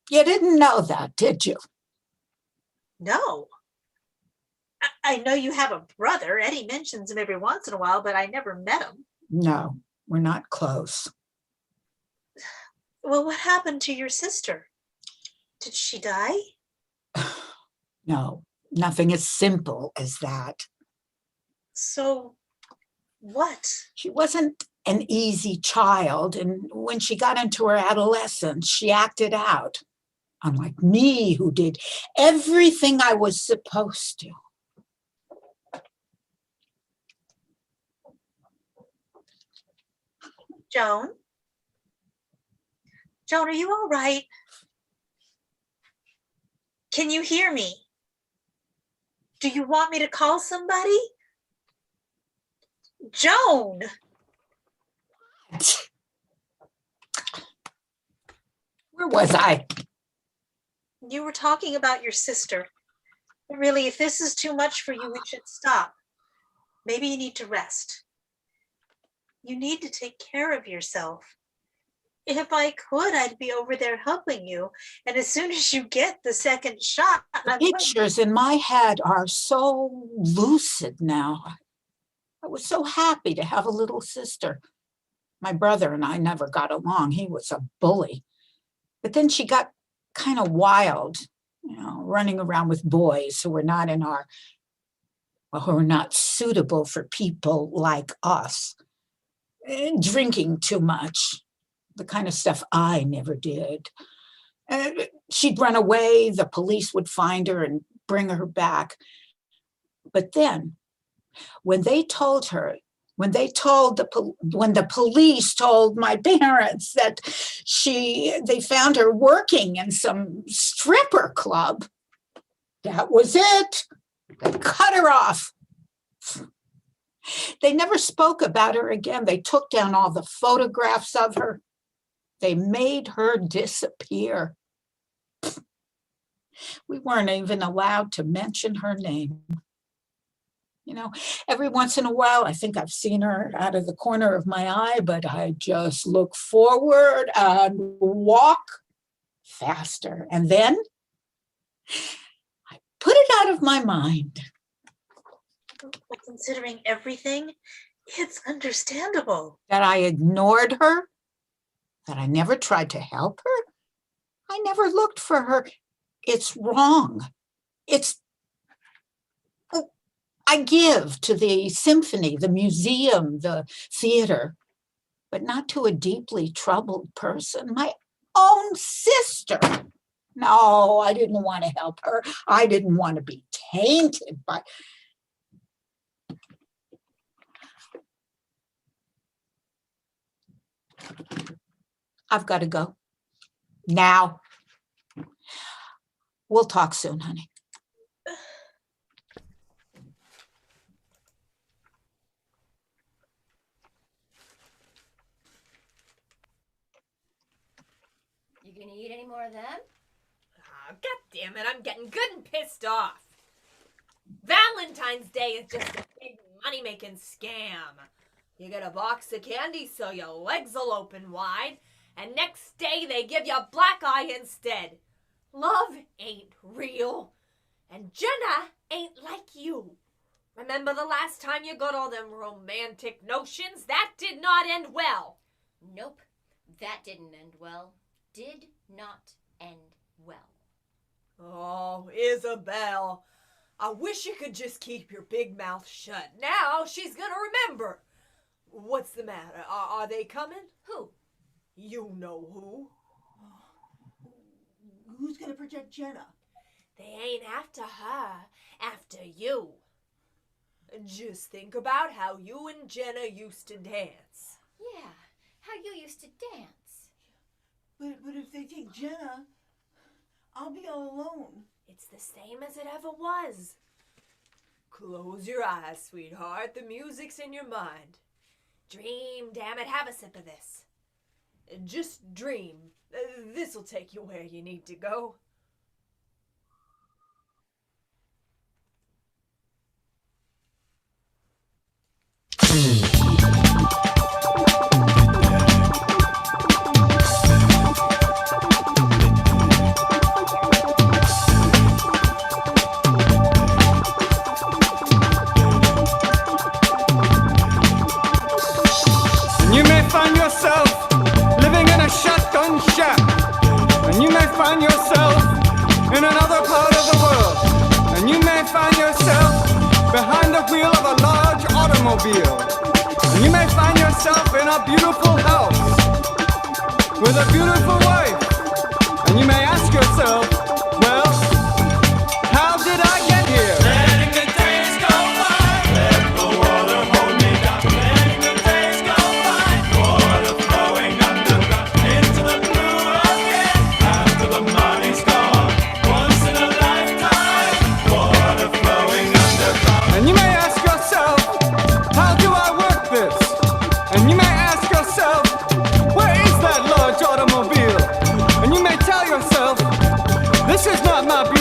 You didn't know that, did you? No. I know you have a brother. Eddie mentions him every once in a while, but I never met him. No, we're not close. Well, what happened to your sister? Did she die? No, nothing as simple as that. So what? She wasn't an easy child, and when she got into her adolescence, she acted out. Unlike me, who did everything I was supposed to. Joan? Joan, are you all right? Can you hear me? Do you want me to call somebody? Joan! Where was I? You were talking about your sister. But really, if this is too much for you, we should stop. Maybe you need to rest. You need to take care of yourself. If I could, I'd be over there helping you. And as soon as you get the second shot, The pictures in my head are so lucid now. I was so happy to have a little sister. My brother and I never got along. He was a bully. But then she got kind of wild, running around with boys who were not who were not suitable for people like us. Drinking too much, the kind of stuff I never did. She'd run away, the police would find her and bring her back. But then, when the police told my parents that they found her working in some stripper club, that was it. They cut her off. They never spoke about her again. They took down all the photographs of her. They made her disappear. We weren't even allowed to mention her name. Every once in a while, I think I've seen her out of the corner of my eye, but I just look forward and walk faster. And then I put it out of my mind. But considering everything, it's understandable. That I ignored her, that I never tried to help her, I never looked for her. It's wrong. I give to the symphony, the museum, the theater, but not to a deeply troubled person, my own sister. No, I didn't want to help her. I didn't want to be tainted by. I've got to go now. We'll talk soon, honey. You gonna eat any more of them? Oh, God damn it, I'm getting good and pissed off. Valentine's Day is just a big money-making scam. You get a box of candy so your legs will open wide, and next day they give you a black eye instead. Love ain't real, and Jenna ain't like you. Remember the last time you got all them romantic notions? That did not end well. Nope, that didn't end well. Did not end well. Oh, Isabel, I wish you could just keep your big mouth shut. Now she's gonna remember. What's the matter? Are they coming? Who? You know who. Who's gonna protect Jenna? They ain't after her, after you. Just think about how you and Jenna used to dance. Yeah, how you used to dance. But if they take Jenna, I'll be all alone. It's the same as it ever was. Close your eyes, sweetheart. The music's in your mind. Dream, damn it. Have a sip of this. Just dream. This'll take you where you need to go. You may find yourself living in a shotgun shack, and you may find yourself in another part of the world, and you may find yourself behind the wheel of a large automobile, and you may find yourself in a beautiful house with a beautiful wife, and you may ask yourself, well, how did I get here? Letting the days go by, let the water hold me down. Letting the days go by, water flowing underground into the blue again. After the money's gone, once in a lifetime.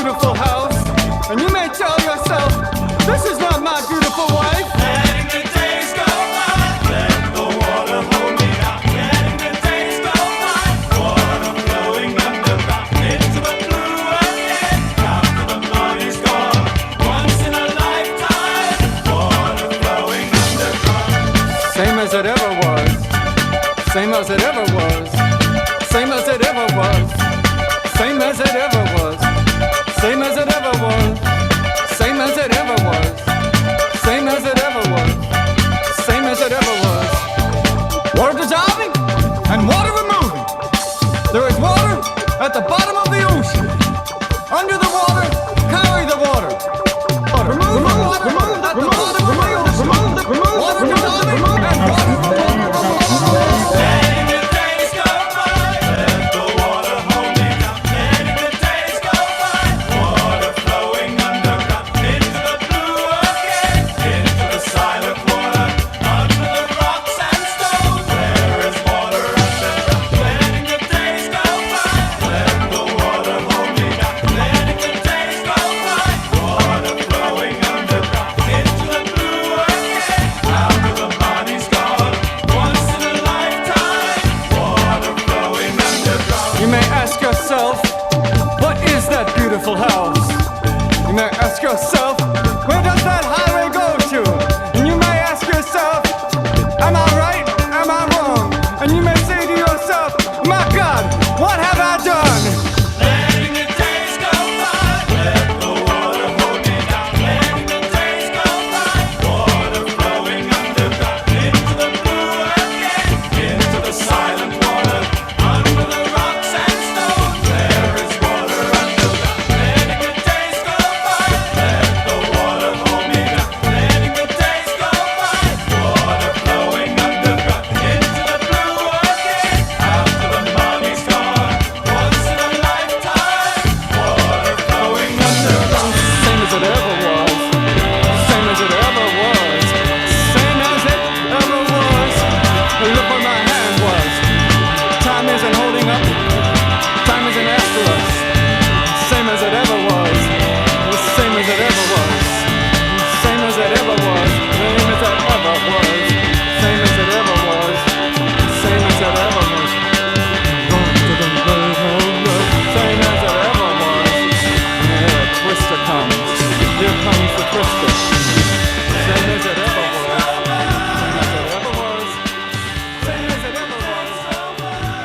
beautiful house, and you may tell yourself, this is not my beautiful wife. Letting the days go by, let the water hold me out. Letting the days go by, water flowing underground into the blue again. After the money's gone, once in a lifetime, water flowing underground. Same as it ever was, same as it ever was, same as it ever was, same as it ever was, same as it ever was, same as it ever was, same as it ever was, same as it ever was. Water dissolving and water removing. There is water at the bottom of the ocean. Under the water, carry the water. Remove the water at the bottom of the ocean. Water dissolving and water removing. Letting the days go by, let the water hold me down. Letting the days go by, water flowing underground into the blue again, into the silent water, under the rocks and stones. There is water underground. Letting the days go by, let the water hold me down. Letting the days go by, water flowing underground into the blue again, after the body's gone. Once in a lifetime, water flowing underground. You may ask yourself, what is that beautiful house? You may ask yourself, where does that highway go to? And you may ask yourself, am I right? Am I wrong? And you may say to yourself, my God, what have I done? Letting the days go by, let the water hold me down. Letting the days go by, water flowing underground into the blue again, into the silent water, under the rocks and stones. There is water underground. Letting the days go by, let the water hold me down. Letting the days go by, water flowing underground into the blue again, after the money's gone. Once in a lifetime, water flowing underground. Same as it ever was, same as it ever was, same as it ever was. Look where my hand was. Time isn't holding up, time isn't after us. Same as it ever was, same as it ever was, same as it ever was, same as it ever was, same as it ever was, same as it ever was. Same as it ever was. Here a twister comes. Here comes the twister. Same as it ever was. Same as it ever was. Same as it ever was.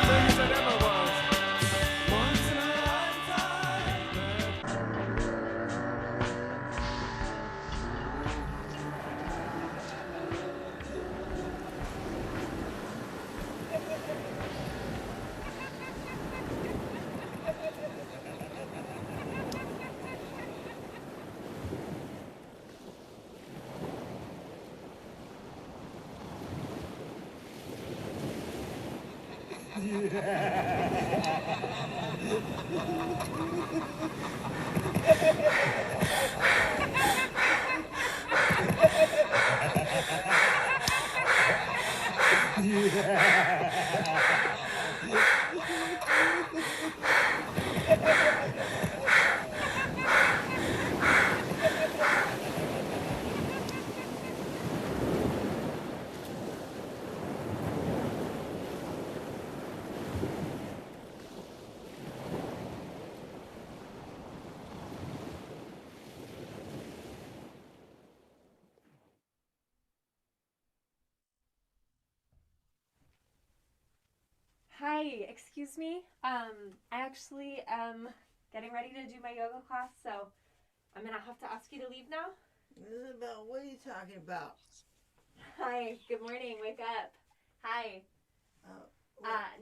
Same as it ever was. Once in a lifetime. Hi, excuse me. I actually am getting ready to do my yoga class, so I'm gonna have to ask you to leave now. Isabel, what are you talking about? Hi, good morning, wake up. Hi.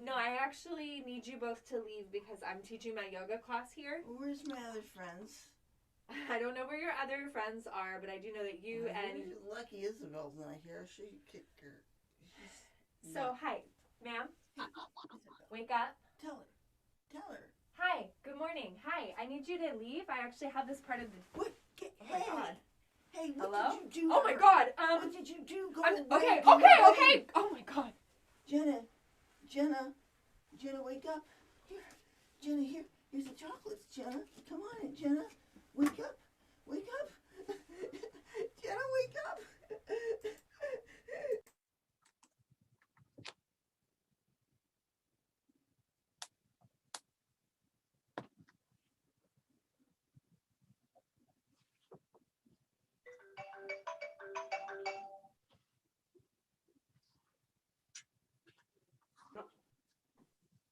No, I actually need you both to leave because I'm teaching my yoga class here. Where's my other friends? I don't know where your other friends are, but I do know that you and... Lucky Isabel's not here. She kicked her. So, hi, ma'am. Wake up. Tell her. Tell her. Hi, good morning. Hi, I need you to leave. I actually have this part of the... What? Oh my God. Hey, what Hello? did you do? Oh my God. What did you do? Go okay, away. okay. Oh my God. Jenna, wake up. Here. Jenna, here. Here's the chocolates, Jenna. Come on, Jenna. Wake up. Wake up. Jenna, wake up.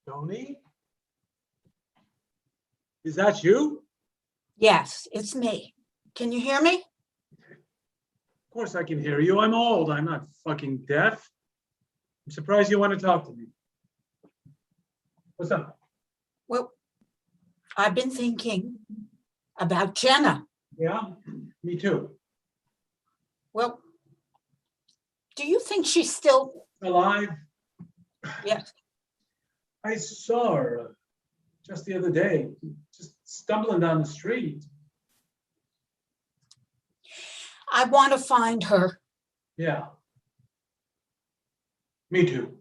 Tony? Is that you? Yes, it's me. Can you hear me? Of course I can hear you. I'm old. I'm not fucking deaf. I'm surprised you want to talk to me. What's up? Well, I've been thinking about Jenna. Yeah, me too. Well, do you think she's still Alive? Yes. I saw her just the other day, just stumbling down the street. I want to find her. Yeah. Me too.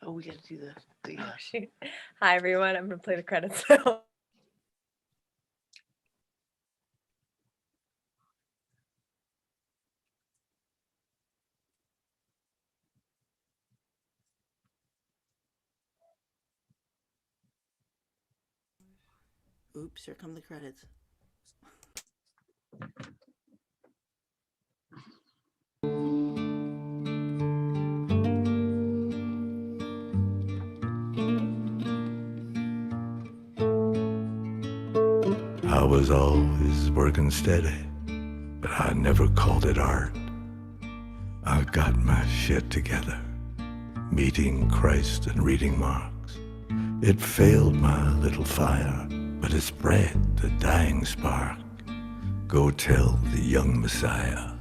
Oh, we gotta do the Oh, shoot. Hi, everyone. I'm going to play the credits now. Oops, here come the credits. I was always working steady, but I never called it art. I got my shit together, meeting Christ and reading Marx. It failed my little fire, but it spread the dying spark. Go tell the young Messiah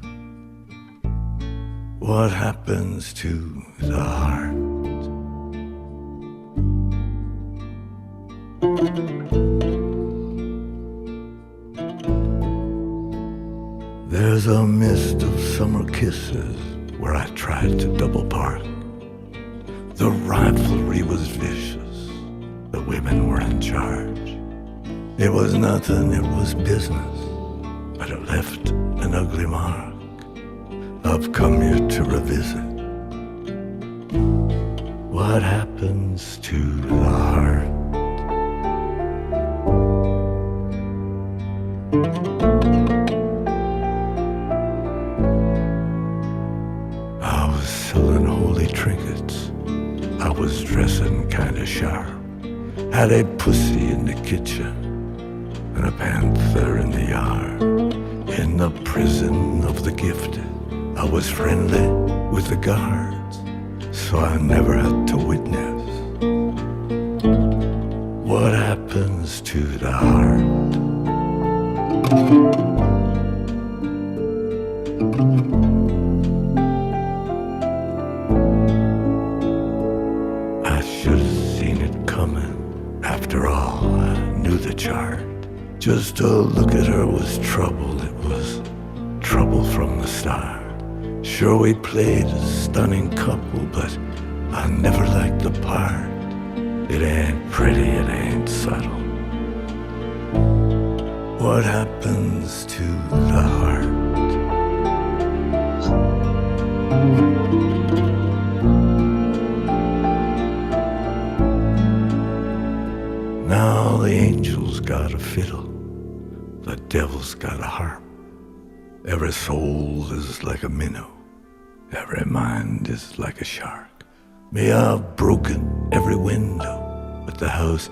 what happens to the heart. There's a mist of summer kisses where I tried to double park. The rivalry was vicious, the women were in charge. It was nothing, it was business, but it left an ugly mark. I've come here to revisit what happens to the heart. I was selling holy trinkets, I was dressing kinda sharp. Had a pussy in the kitchen and a panther in the yard. In the prison of the gifted, I was friendly with the guards, so I never had to witness what happens to the heart. I should have seen it coming. After all, I knew the chart. Just to look at her was trouble. It was trouble from the start. Sure, we played a stunning couple, but I never liked the part. It ain't pretty, it ain't subtle. What happens to the heart? Now the angel's got a fiddle, the devil's got a harp. Every soul is like a minnow, every mind is like a shark. May I've broken every window, but the house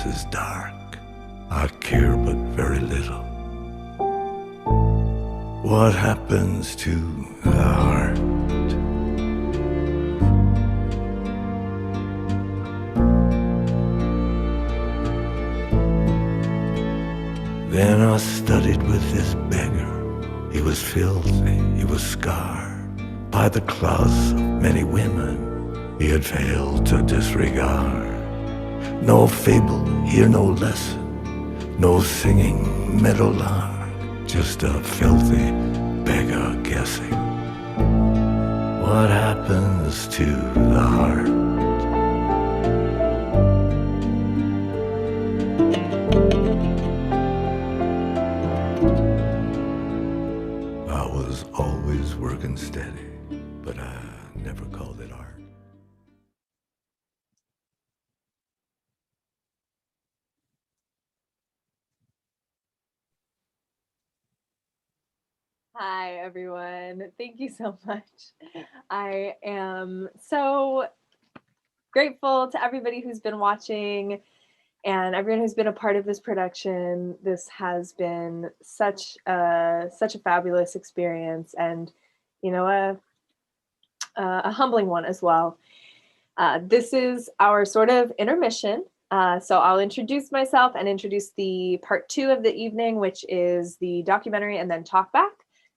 is dark. I care but very little. What happens to the heart? Then I studied with this beggar. He was filthy, he was scarred by the claws of many women he had failed to disregard. No fable, hear no lesson, no singing meadowlark, just a filthy beggar guessing. What happens to the heart? I was always working steady, but I never called it art. Hi, everyone. Thank you so much. I am so grateful to everybody who's been watching and everyone who's been a part of this production. This has been such a fabulous experience, and you know, a humbling one as well. This is our sort of intermission. So I'll introduce myself and introduce the part 2 of the evening, which is the documentary and then talk back.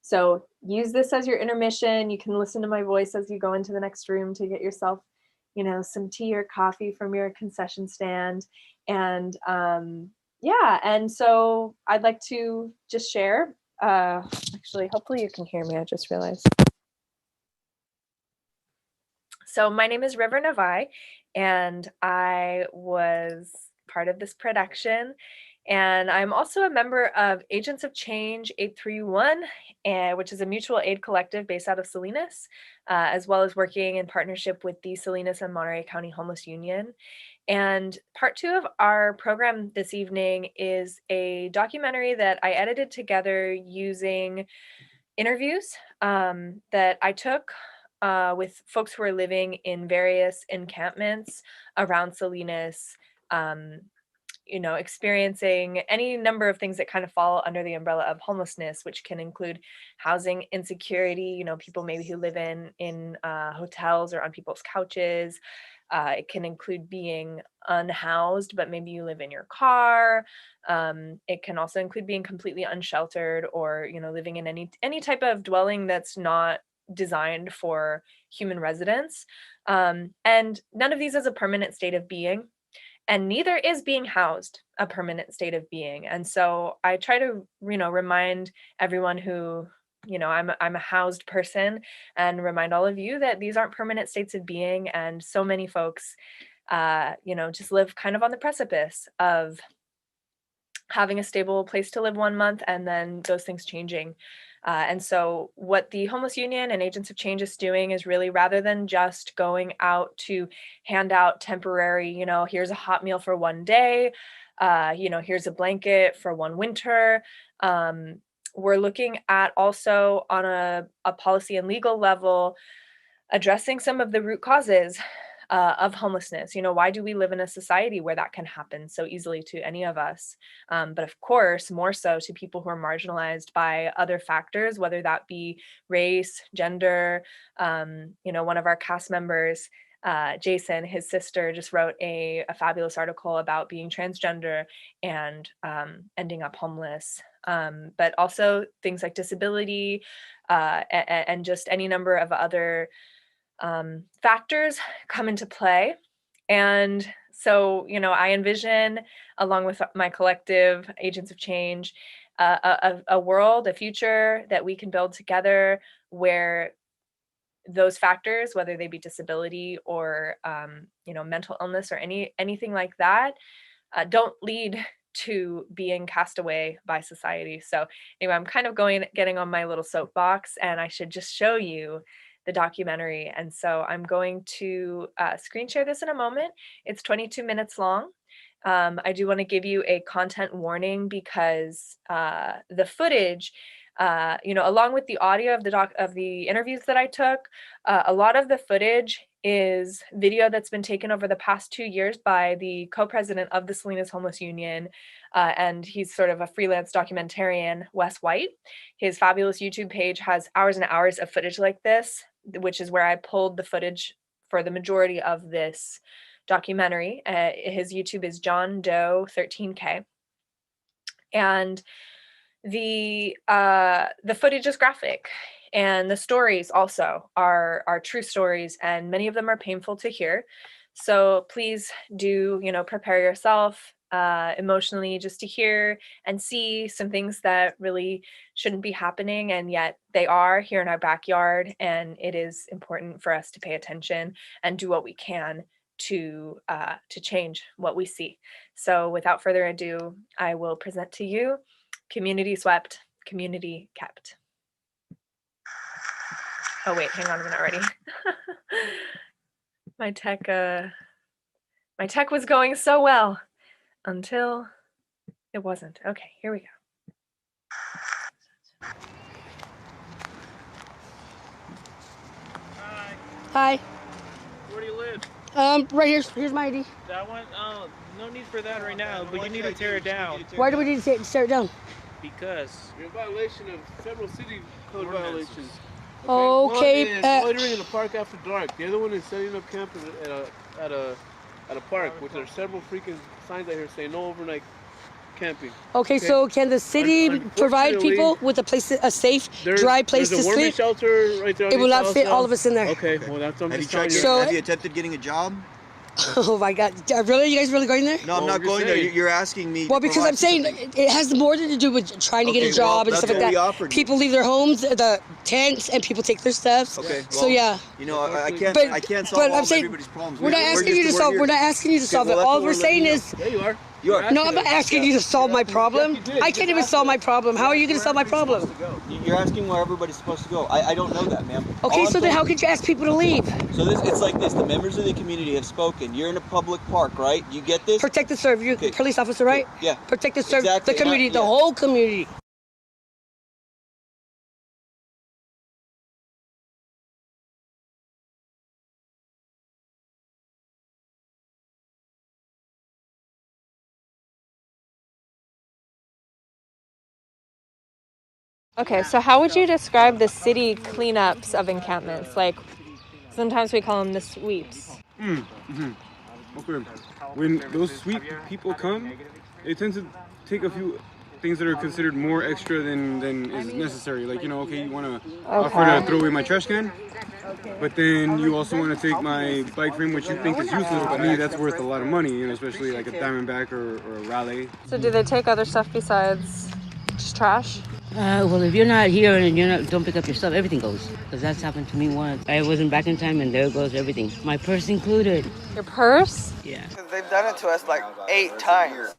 So use this as your intermission. You can listen to my voice as you go into the next room to get yourself, you know, some tea or coffee from your concession stand. And yeah, and so I'd like to just share, actually, hopefully you can hear me, I just realized. So my name is River Navai, and I was part of this production. And I'm also a member of Agents of Change 831, which is a mutual aid collective based out of Salinas, as well as working in partnership with the Salinas and Monterey County Homeless Union. And part 2 of our program this evening is a documentary that I edited together using interviews that I took with folks who are living in various encampments around Salinas, you know, experiencing any number of things that kind of fall under the umbrella of homelessness, which can include housing insecurity, you know, people maybe who live in hotels or on people's couches. It can include being unhoused, but maybe you live in your car. It can also include being completely unsheltered, or, you know, living in any type of dwelling that's not designed for human residence. And none of these is a permanent state of being. And neither is being housed a permanent state of being. And so I try to, you know, remind everyone who, you know, I'm a housed person, and remind all of you that these aren't permanent states of being. And so many folks, you know, just live kind of on the precipice of having a stable place to live 1 month and then those things changing. And so what the Homeless Union and Agents of Change is doing is really, rather than just going out to hand out temporary, you know, here's a hot meal for 1 day, you know, here's a blanket for 1 winter. We're looking at also on a policy and legal level, addressing some of the root causes of homelessness. You know, why do we live in a society where that can happen so easily to any of us? But of course, more so to people who are marginalized by other factors, whether that be race, gender. You know, one of our cast members, Jason, his sister, just wrote a fabulous article about being transgender and ending up homeless. But also things like disability and just any number of other factors come into play. And so, you know, I envision, along with my collective Agents of Change, a world, a future that we can build together where those factors, whether they be disability or, you know, mental illness or anything like that, don't lead to being cast away by society. So anyway, I'm kind of getting on my little soapbox, and I should just show you the documentary. And so I'm going to screen share this in a moment. It's 22 minutes long. I do want to give you a content warning because the footage, you know, along with the audio of the interviews that I took, a lot of the footage is video that's been taken over the past 2 years by the co-president of the Salinas Homeless Union, and he's sort of a freelance documentarian, Wes White. His fabulous YouTube page has hours and hours of footage like this, which is where I pulled the footage for the majority of this documentary. His YouTube is John Doe 13K. And the footage is graphic, and the stories also are true stories, and many of them are painful to hear. So please do, prepare yourself emotionally just to hear and see some things that really shouldn't be happening, and yet they are here in our backyard, and it is important for us to pay attention and do what we can to change what we see. So without further ado, I will present to you Community Swept, Community Kept. Oh wait, hang on a minute already. My tech was going so well until it wasn't. Okay, here we go. Hi. Where do you live? Right here. Here's my ID. That one? No need for that right now, but you need to tear it down. Why do we need to tear it down? Because you're in violation of several city code violations. Okay. One is loitering in the park after dark. The other one is setting up camp at a park, which there are several freaking signs out here saying no overnight camping. Okay, so can the city provide people with a place, a safe, dry place to sleep? There's a warming shelter right there. It will not fit all of us in there. Okay, well that's what I'm just telling you. Have you attempted getting a job? Oh my God! Really, you guys really going there? No, I'm not going there. You're asking me. Well, because I'm saying it has more to do with trying to get a job and stuff like that. People leave their homes, the tents, and people take their stuff. Okay. So yeah. You know, I can't solve all everybody's problems. We're not asking you to solve. We're not asking you to solve it. All we're saying is. Yeah, you are. You are. No, I'm not asking you to solve my problem. I can't even solve my problem. How are you going to solve my problem? You're asking where everybody's supposed to go. I don't know that, ma'am. Okay, so then how could you ask people to leave? So it's like this. The members of the community have spoken. You're in a public park, right? You get this? Protect and serve. You're a police officer, right? Yeah. Protect and serve Exactly. the community, the whole community. Okay, so how would you describe the city cleanups of encampments? Like, sometimes we call them the sweeps. Okay. When those sweep people come, they tend to take a few things that are considered more extra than is necessary. Like, you want to offer to throw away my trash can, but then you also want to take my bike frame, which you think is useless, but me, that's worth a lot of money, especially like a Diamondback or a Raleigh. So do they take other stuff besides just trash? Well, if you're not here and don't pick up your stuff, everything goes. Because that's happened to me once. I wasn't back in time, and there goes everything. My purse included. Your purse? Yeah. They've done it to us like 8 times.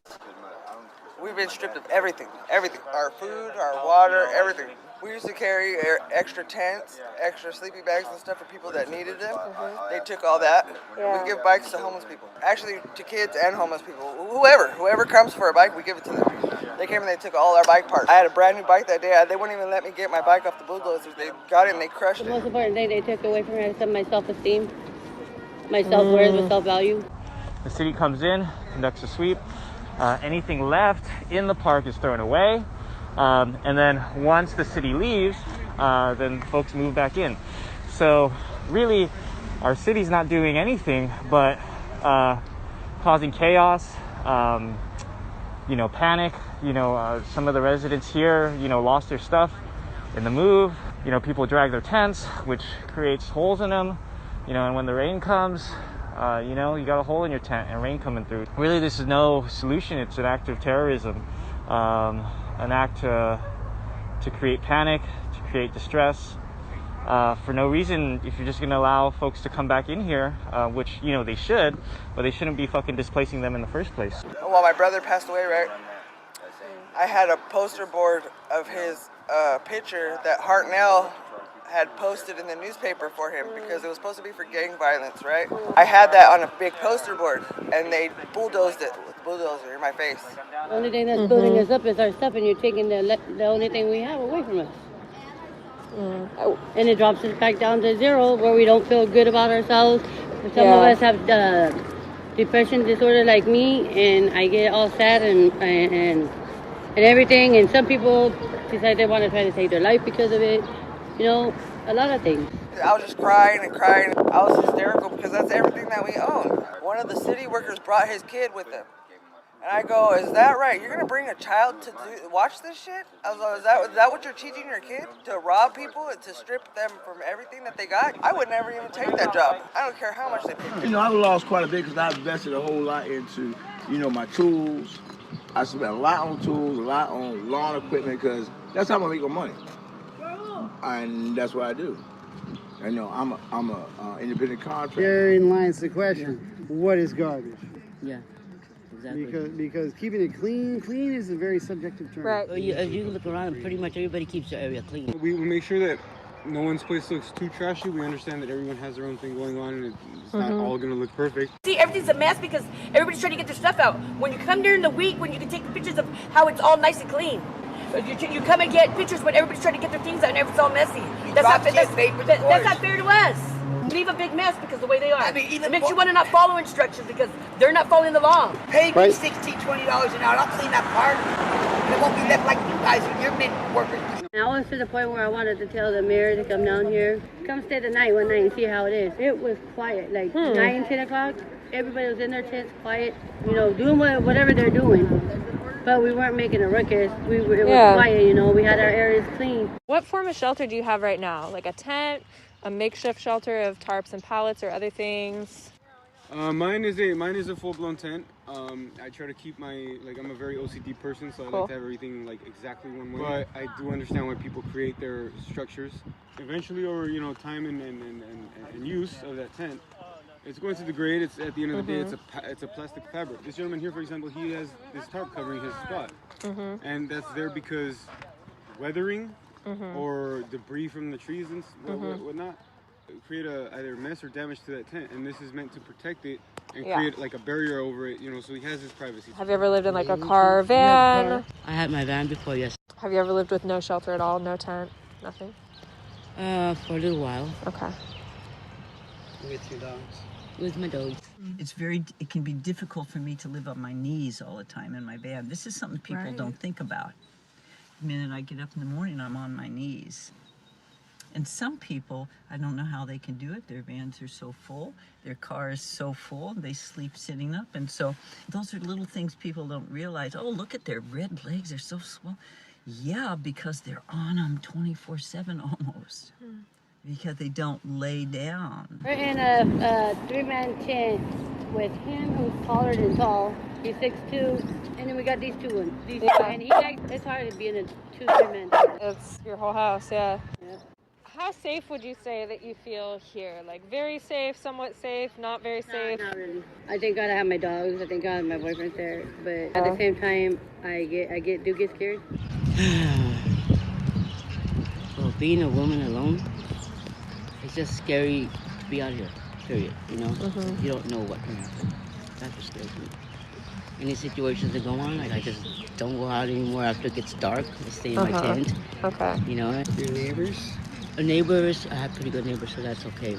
We've been stripped of everything. Everything. Our food, our water, everything. We used to carry extra tents, extra sleeping bags and stuff for people that needed them. They took all that. We give bikes to homeless people. Actually, to kids and homeless people. Whoever comes for a bike, we give it to them. They came and they took all our bike parts. I had a brand new bike that day. They wouldn't even let me get my bike off the bulldozers. They got it and they crushed it. The most important thing they took away from me is my self-esteem, my self-worth, my self-value. The city comes in, conducts a sweep. Anything left in the park is thrown away. And then once the city leaves, then folks move back in. So really, our city's not doing anything but causing chaos, panic. Some of the residents here, lost their stuff in the move. People drag their tents, which creates holes in them. And when the rain comes, you got a hole in your tent and rain coming through. Really, this is no solution. It's an act of terrorism, an act to create panic, to create distress, for no reason. If you're just going to allow folks to come back in here, which, they should, but they shouldn't be fucking displacing them in the first place. While my brother passed away, right, I had a poster board of his picture that Hartnell had posted in the newspaper for him because it was supposed to be for gang violence, right? I had that on a big poster board and they bulldozed it with a bulldozer in my face. The only thing that's building us up is our stuff, and you're taking the only thing we have away from us. And it drops us back down to zero, where we don't feel good about ourselves. Some of us have depression disorder like me, and I get all sad and everything. And some people decide they want to try to take their life because of it. A lot of things. I was just crying and crying. I was hysterical because that's everything that we own. One of the city workers brought his kid with him. And I go, is that right? You're gonna bring a child to watch this shit? I was like, is that what you're teaching your kid? To rob people and to strip them from everything that they got? I would never even take that job. I don't care how much they pay me. You know, I've lost quite a bit because I've invested a whole lot into, you know, my tools. I spent a lot on tools, a lot on lawn equipment because that's how I'm gonna make my money. And that's what I do. I know I'm a independent contractor. Therein lies the question: what is garbage? Yeah, exactly. Because keeping it clean is a very subjective term. Right. Well, as you look around, pretty much everybody keeps their area clean. We make sure that no one's place looks too trashy. We understand that everyone has their own thing going on, and it's not all gonna look perfect. See, everything's a mess because everybody's trying to get their stuff out. When you come during the week, when you can take the pictures of how it's all nice and clean. You come and get pictures when everybody's trying to get their things out and everything's all messy. That's not fair to us. Leave a big mess because the way they are. I mean, it makes you want to not follow instructions because they're not following the law. Pay me $16, $20 an hour. I'll clean that park. And it won't be left like you guys when you're mid-workers. I was to the point where I wanted to tell the mayor to come down here, come stay the night one night and see how it is. It was quiet, like 9, 10 o'clock. Everybody was in their tents, quiet, you know, doing whatever they're doing. But we weren't making a ruckus. It was quiet, you know. We had our areas clean. What form of shelter do you have right now? Like a tent, a makeshift shelter of tarps and pallets, or other things? Mine is a full-blown tent. I try to keep I'm a very OCD person, so I like to have everything like exactly one way. But I do understand why people create their structures. Eventually, over time and use of that tent, it's going to degrade. It's at the end of the day, it's a plastic fabric. This gentleman here, for example, he has this tarp covering his spot, and that's there because weathering or debris from the trees and whatnot create either mess or damage to that tent, and this is meant to protect it and create like a barrier over it, so he has his privacy. Have you ever lived in like a car or van? I had my van before, yes. Have you ever lived with no shelter at all, no tent, nothing? For a little while. Okay. With your dogs? With my dogs. It can be difficult for me to live on my knees all the time in my van. This is something people don't think about. The minute I get up in the morning, I'm on my knees. And some people, I don't know how they can do it. Their vans are so full, their car is so full, they sleep sitting up. And so those are little things people don't realize. Oh, look at their red legs, they're so swell. Yeah, because they're on them 24/7 almost. Because they don't lay down. We're in a 3-man tent with him who's taller than tall. He's 6'2", and then we got these two ones. And it's hard to be in a 2-3-man tent. It's your whole house, yeah. Yep. How safe would you say that you feel here? Like very safe, somewhat safe, not very safe? Not really. I thank God I have my dogs. I thank God my boyfriend's there. But at the same time, I do get scared. Well, being a woman alone, it's just scary to be out here, period, You don't know what can happen. That's what scares me. Any situations that go on, I just don't go out anymore after it gets dark. I stay in my tent. Okay. Your neighbors? Neighbors, I have pretty good neighbors, so that's okay.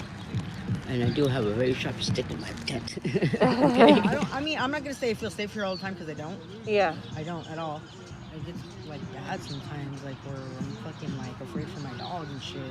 And I do have a very sharp stick in my tent. Okay. I'm not gonna say I feel safe here all the time because I don't. Yeah. I don't at all. I get like bad sometimes, like where I'm fucking like afraid for my dog and shit.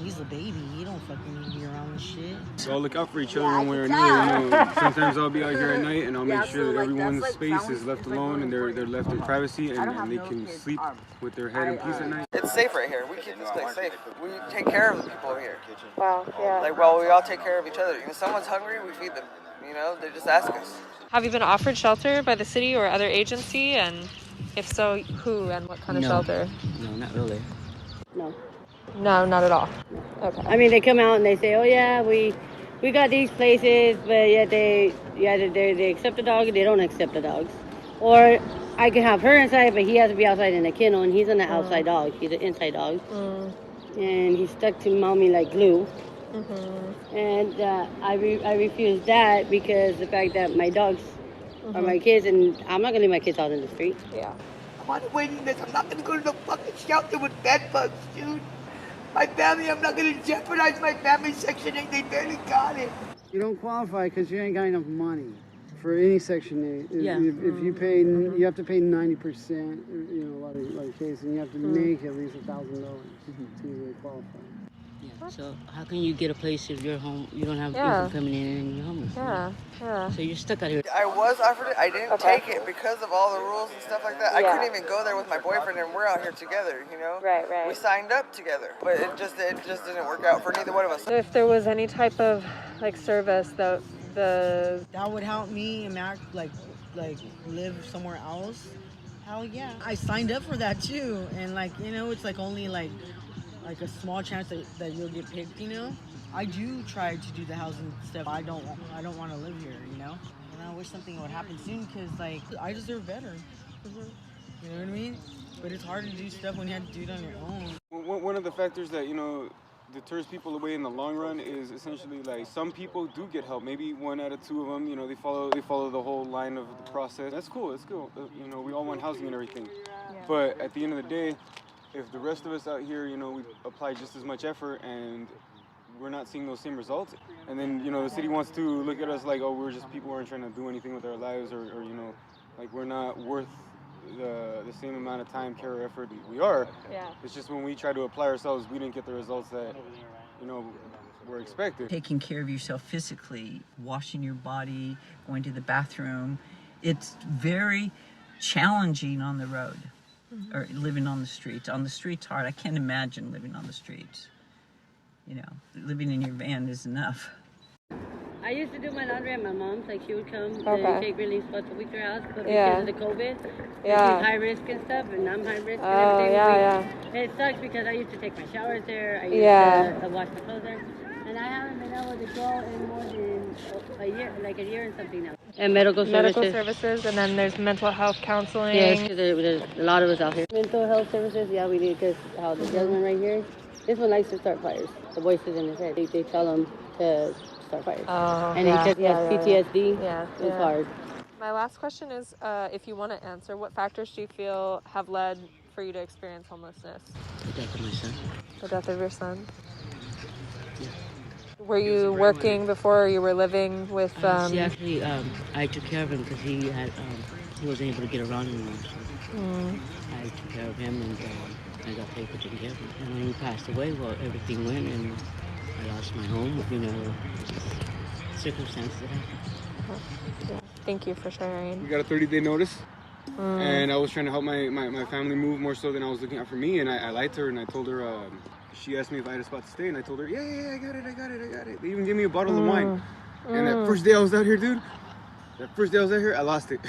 He's a baby. He don't fucking need to be around this shit. So I'll look out for each other when we're near. Sometimes I'll be out here at night and I'll make sure that everyone's space is left alone and they're left in privacy and they can sleep with their head in peace at night. It's safe right here. We keep this place safe. We take care of the people here. Wow, yeah. We all take care of each other. If someone's hungry, we feed them. They just ask us. Have you been offered shelter by the city or other agency? And if so, who and what kind of shelter? No, not really. No. No, not at all. Okay. I mean, they come out and they say, "Oh yeah, we got these places," but yet they accept the dog, they don't accept the dogs. Or I can have her inside, but he has to be outside in a kennel, and he's an outside dog. He's an inside dog, and he's stuck to mommy like glue. And I refuse that because the fact that my dogs are my kids, and I'm not gonna leave my kids out in the street. Yeah. I'm on a waiting list. I'm not gonna go to the fucking shelter with bed bugs, dude. My family, I'm not gonna jeopardize my family. Section 8, they barely got it. You don't qualify because you ain't got enough money for any Section 8. Yeah. If you pay, you have to pay 90%. A lot of cases, and you have to make at least $1,000 to really qualify. Yeah. So how can you get a place if you're home? You don't have Yeah. income coming in and you're homeless. Yeah. So you're stuck out here. I was offered it. I didn't take it because of all the rules and stuff like that. I couldn't even go there with my boyfriend, and we're out here together. You know. Right. We signed up together, but it just didn't work out for neither one of us. If there was any type of like service that would help me and Mac like live somewhere else, hell yeah. I signed up for that too, and like, you know, it's like only like a small chance that you'll get picked, you know. I do try to do the housing stuff. I don't want to live here, you know. And I wish something would happen soon, because like I deserve better. You know what I mean? But it's hard to do stuff when you have to do it on your own. One of the factors that, you know, deters people away in the long run is essentially like some people do get help. Maybe 1 out of 2 of them, you know, they follow the whole line of the process. That's cool. It's cool. You know, we all want housing and everything. But at the end of the day, if the rest of us out here, you know, we apply just as much effort and we're not seeing those same results, and then, you know, the city wants to look at us like, oh, we're just people who aren't trying to do anything with our lives, or you know, like we're not worth the same amount of time, care, or effort we are. Yeah. It's just when we try to apply ourselves, we didn't get the results that, you know, were expected. Taking care of yourself physically, washing your body, going to the bathroom, it's very challenging on the road, or living on the streets. On the streets hard. I can't imagine living on the streets. You know, living in your van is enough. I used to do my laundry at my mom's. Like, she would come Okay. and take relief once a week to her house, but Yeah. because of the COVID, Yeah. she's high risk and stuff, and I'm high risk Oh, and everything. yeah. It sucks because I used to take my showers there. I used to wash my clothes there, and I haven't been able to go in more than a year, like a year and something now. And medical services, and then there's mental health counseling. Yes, because there's a lot of us out here. Mental health services, yeah, we do, because how the gentleman right here, this one likes to start fires. The voices in his head, they tell him to start fires. Oh, And he says he has PTSD. Yeah. It's hard. My last question is, if you want to answer, what factors do you feel have led for you to experience homelessness? The death of my son. The death of your son? Were you working before, or you were living with? See, actually, I took care of him because he wasn't able to get around anymore. So I took care of him, and I got paid for taking care of him. And when he passed away, well, everything went, and I lost my home. You know, circumstances that happened. Thank you for sharing. We got a 30-day notice, and I was trying to help my family move more so than I was looking out for me, and I lied to her, and I told her, she asked me if I had a spot to stay, and I told her, yeah, I got it. They even gave me a bottle of wine. And that first day I was out here, dude, I lost it.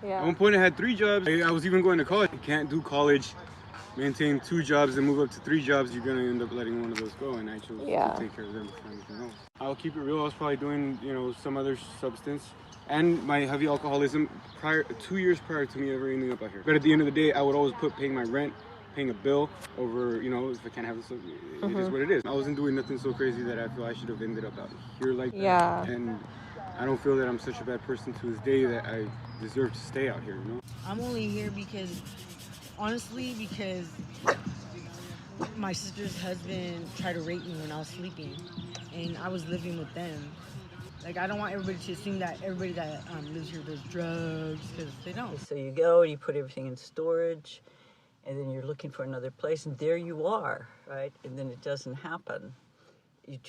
Yeah. At one point I had 3 jobs. I was even going to college. You can't do college, maintain 2 jobs, and move up to 3 jobs. You're gonna end up letting one of those go, and I chose to take care of them before anything else. I'll keep it real. I was probably doing, you know, some other substance, and my heavy alcoholism 2 years prior to me ever ending up out here. But at the end of the day, I would always put paying my rent, paying a bill over, you know, if I can't have this, it is what it is. I wasn't doing nothing so crazy that I feel I should have ended up out here like that. And I don't feel that I'm such a bad person to this day that I deserve to stay out here, you know? I'm only here because, honestly, because my sister's husband tried to rape me when I was sleeping, and I was living with them. Like, I don't want everybody to assume that everybody that lives here does drugs, because they don't. So you go, you put everything in storage, and then you're looking for another place, and there you are, right? And then it doesn't happen. You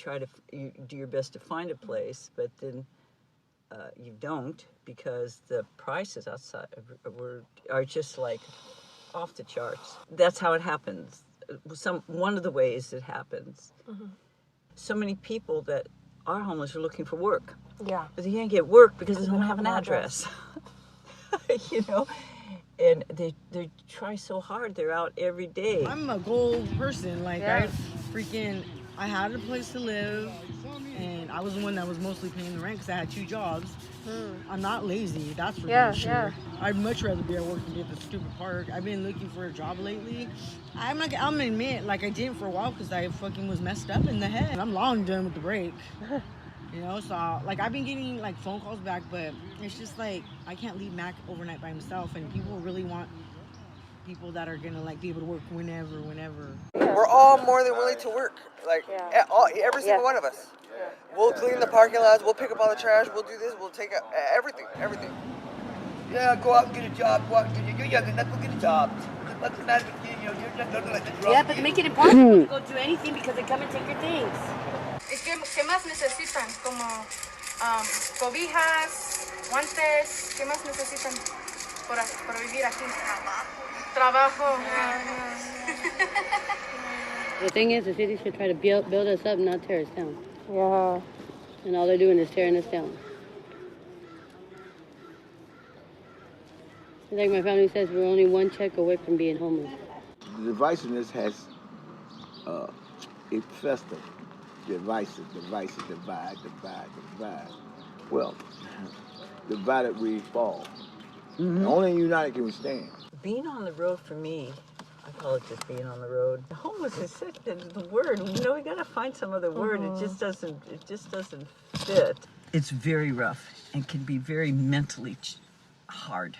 you do your best to find a place, but then you don't, because the prices outside are just like off the charts. That's how it happens. One of the ways it happens. So many people that are homeless are looking for work. Yeah. But they can't get work because they don't have an address. You know? And they try so hard. They're out every day. I'm a goal person. Like, I had a place to live, and I was the one that was mostly paying the rent because I had 2 jobs. I'm not lazy, that's for damn sure. I'd much rather be at work than be at the stupid park. I've been looking for a job lately. I'm gonna admit, like, I didn't for a while because I fucking was messed up in the head. I'm long done with the break. You know, so, like, I've been getting, like, phone calls back, but it's just, like, I can't leave Mac overnight by himself, and people really want people that are gonna, like, be able to work whenever. We're all more than willing to work, like, every single one of us. We'll clean the parking lots, we'll pick up all the trash, we'll do this, we'll take out everything. Yeah, go out and get a job. Go out and get you're young enough, go get a job. What's the matter with you? You know, you're not looking like a drunk. Yeah, but they make it impossible to go do anything because they come and take your things. ¿Qué más necesitan? Como cobijas, guantes, ¿qué más necesitan para vivir aquí? Trabajo. The thing is, the city should try to build us up, not tear us down. Yeah. And all they're doing is tearing us down. Like my family says, we're only one check away from being homeless. The divisiveness has infested. Divisive, divide. Well, divided we fall. Only united can we stand. Being on the road for me, I call it just being on the road. Homeless is such the word. You know, we gotta find some other word. It just doesn't fit. It's very rough and can be very mentally hard,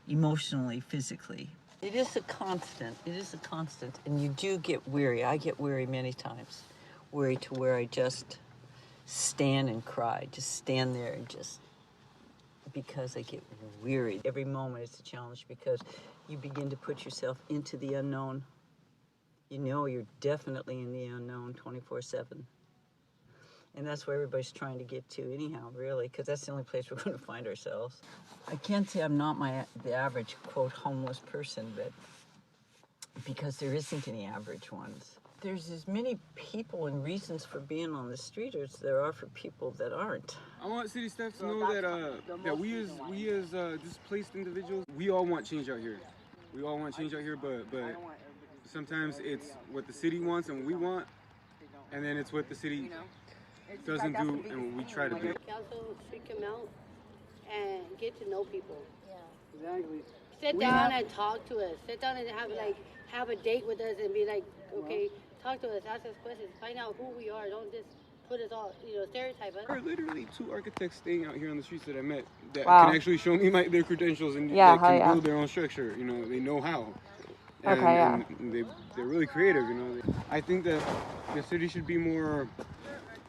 emotionally, physically. It is a constant. And you do get weary. I get weary many times. Weary to where I just stand and cry. Just stand there and just, because I get weary. Every moment is a challenge because you begin to put yourself into the unknown. You know you're definitely in the unknown 24/7. And that's where everybody's trying to get to anyhow, really, because that's the only place we're going to find ourselves. I can't say I'm not the average, quote, homeless person, but because there isn't any average ones. There's as many people and reasons for being on the street as there are for people that aren't. I want city staff to know that we as displaced individuals, we all want change out here. We all want change out here, but sometimes it's what the city wants and what we want, and then it's what the city doesn't do and what we try to do. Council should come out and get to know people. Yeah. Exactly. Sit down and talk to us. Sit down and have a date with us and be like, okay, talk to us, ask us questions, find out who we are. Don't just put us all, stereotype us. There are literally 2 architects staying out here on the streets that I met that Wow. can actually show me their credentials and Yeah, that can yeah. build their own structure. You know, they know how. And, Okay, yeah. and they're really creative, I think that the city should be more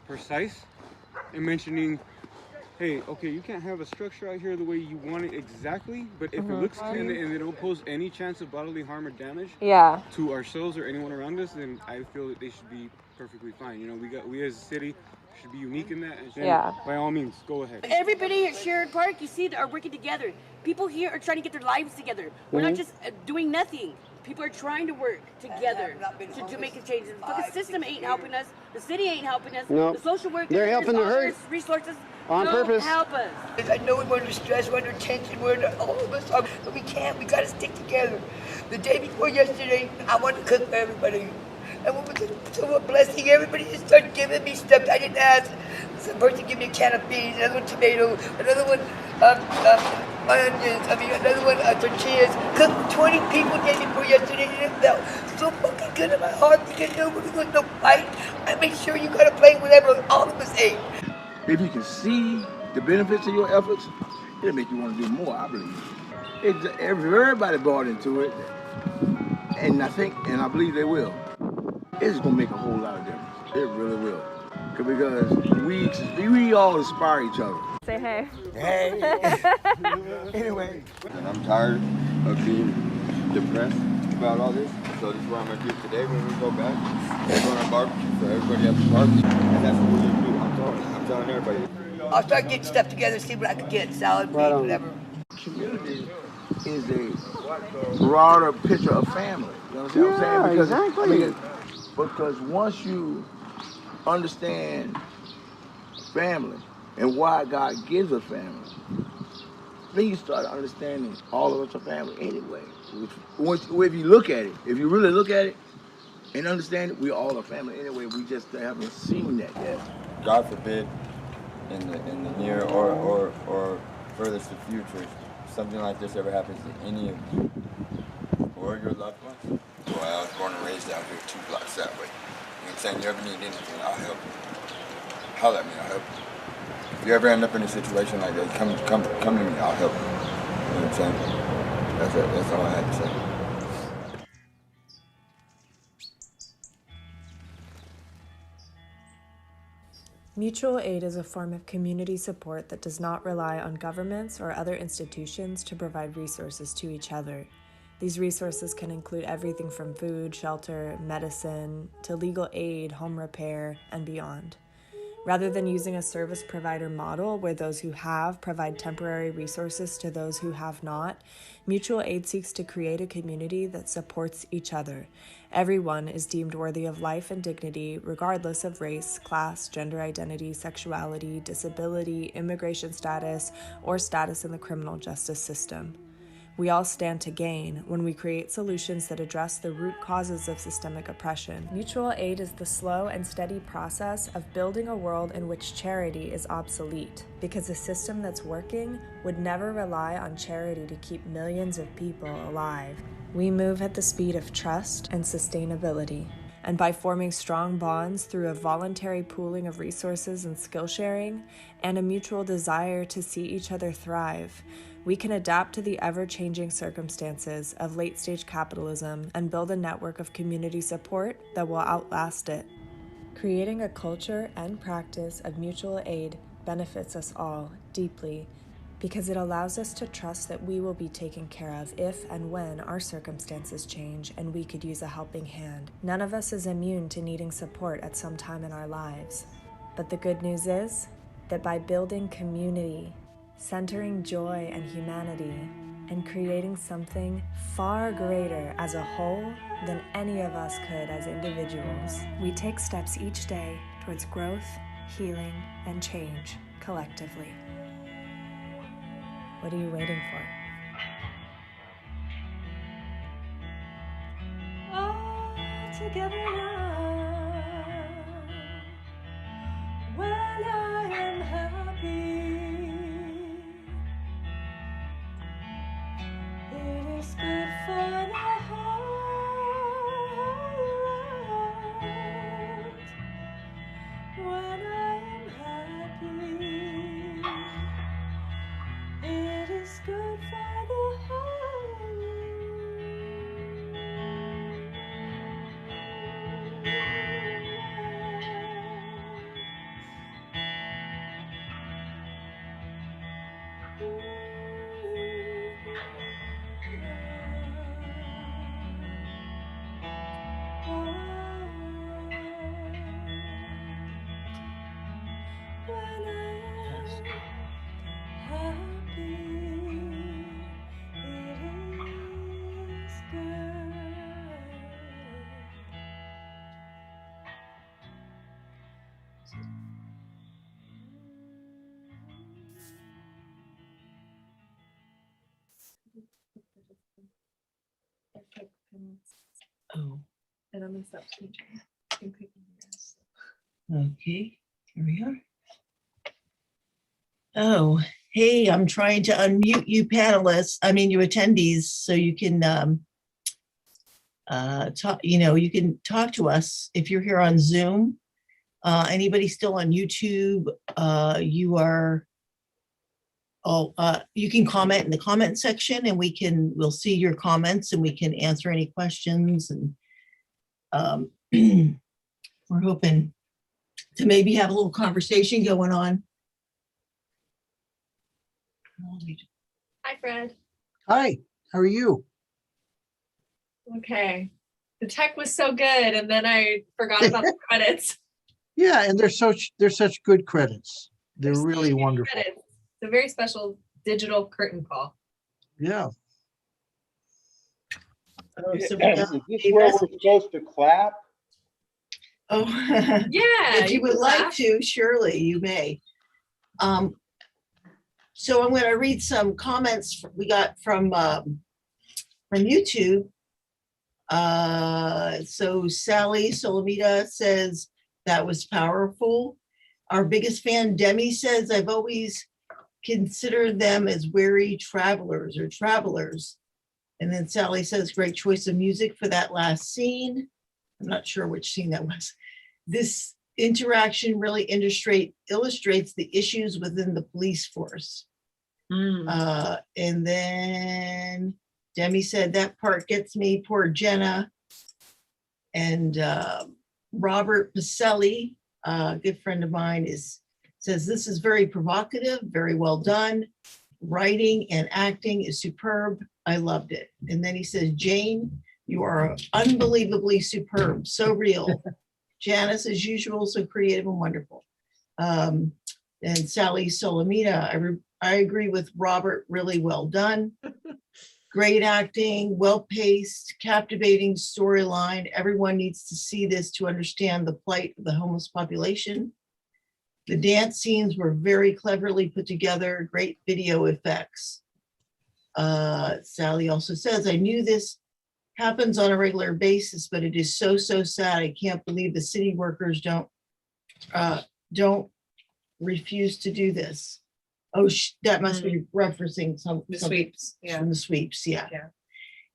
precise in mentioning, hey, okay, you can't have a structure out here the way you want it exactly, but if it looks clean and they don't pose any chance of bodily harm or damage to ourselves or anyone around us, then I feel that they should be perfectly fine. We as a city should be unique in that. And by all means, go ahead. Everybody at Sherrod Park, you see, are working together. People here are trying to get their lives together. We're not just doing nothing. People are trying to work together to make a change. The fucking system ain't helping us. The city ain't helping us. Nope. The social workers, They're helping to hurt. resources On don't purpose. help us. I know we're under stress, we're under tension, we're under all of us, but we can't. We gotta stick together. The day before yesterday, I wanted to cook for everybody. And when we so a blessing, everybody just started giving me stuff I didn't ask. Some person gave me a can of beans, another one tomato, another one onions, another one tortillas. Cooked 20 people the day before yesterday, and it felt so fucking good in my heart because nobody was no fight. I make sure you gotta play whatever all of us ate. If you can see the benefits of your efforts, it'll make you want to do more, I believe. Everybody bought into it, and I believe they will. It's gonna make a whole lot of difference. It really will. Because we all inspire each other. Say hey. Hey. Anyway. And I'm tired of being depressed about all this. So this is what I'm gonna do today when we go back. We're gonna barbecue for everybody at the barbecue. And that's what we're gonna do. I'm telling everybody. I'll start getting stuff together, see what I can get. Salad, meat, whatever. Community is a broader picture of family. You understand what I'm saying? Because, exactly. Because once you understand family and why God gives us family, then you start understanding all of us are family anyway. If you look at it, if you really look at it and understand it, we all are family anyway. We just haven't seen that yet. God forbid, in the near or furthest future, something like this ever happens to any of you or your loved ones. Well, I was born and raised out here 2 blocks that way. You know what I'm saying? You ever need anything, I'll help you. Holler at me, I'll help you. If you ever end up in a situation like that, come to me, I'll help you. You know what I'm saying? That's it. That's all I had to say. Mutual aid is a form of community support that does not rely on governments or other institutions to provide resources to each other. These resources can include everything from food, shelter, medicine, to legal aid, home repair, and beyond. Rather than using a service provider model where those who have provide temporary resources to those who have not, mutual aid seeks to create a community that supports each other. Everyone is deemed worthy of life and dignity, regardless of race, class, gender identity, sexuality, disability, immigration status, or status in the criminal justice system. We all stand to gain when we create solutions that address the root causes of systemic oppression. Mutual aid is the slow and steady process of building a world in which charity is obsolete, because a system that's working would never rely on charity to keep millions of people alive. We move at the speed of trust and sustainability. And by forming strong bonds through a voluntary pooling of resources and skill sharing, and a mutual desire to see each other thrive, we can adapt to the ever-changing circumstances of late-stage capitalism and build a network of community support that will outlast it. Creating a culture and practice of mutual aid benefits us all deeply, because it allows us to trust that we will be taken care of if and when our circumstances change and we could use a helping hand. None of us is immune to needing support at some time in our lives. But the good news is that by building community, centering joy and humanity, and creating something far greater as a whole than any of us could as individuals, we take steps each day towards growth, healing, and change collectively. What are you waiting for? All together now, when I am happy, it is good for the heart. When I am happy, it is good for the heart. Oh, And I'm gonna stop speaking. okay. Here we are. Oh, hey, I'm trying to unmute you panelists, you attendees, so you can talk, you can talk to us if you're here on Zoom. Anybody still on YouTube, you can comment in the comment section and we'll see your comments and we can answer any questions. And we're hoping to maybe have a little conversation going on. Hi, Fred. Hi, how are you? Okay. The tech was so good, and then I forgot about the credits. Yeah, and they're such good credits. They're really wonderful. Credits. It's a very special digital curtain call. Yeah. So Is this where we're supposed to clap? Oh, yeah. If you would like to, surely you may. So I'm going to read some comments we got from YouTube. So Sally Solomita says that was powerful. Our biggest fan, Demi, says I've always considered them as weary travelers or travelers. And then Sally says great choice of music for that last scene. I'm not sure which scene that was. This interaction really illustrates the issues within the police force. And then Demi said that part gets me, poor Jenna. And Robert Pacelli a good friend of mine says, this is very provocative, very well done. Writing and acting is superb. I loved it. And then he says, Jane, you are unbelievably superb, so real. Janice, as usual, so creative and wonderful. And Sally Solomita, I agree with Robert, really well done. Great acting, well-paced, captivating storyline. Everyone needs to see this to understand the plight of the homeless population. The dance scenes were very cleverly put together, great video effects. Sally also says, I knew this happens on a regular basis, but it is so, so sad. I can't believe the city workers don't refuse to do this. Oh, that must be referencing the sweeps. Yeah. From the sweeps, yeah.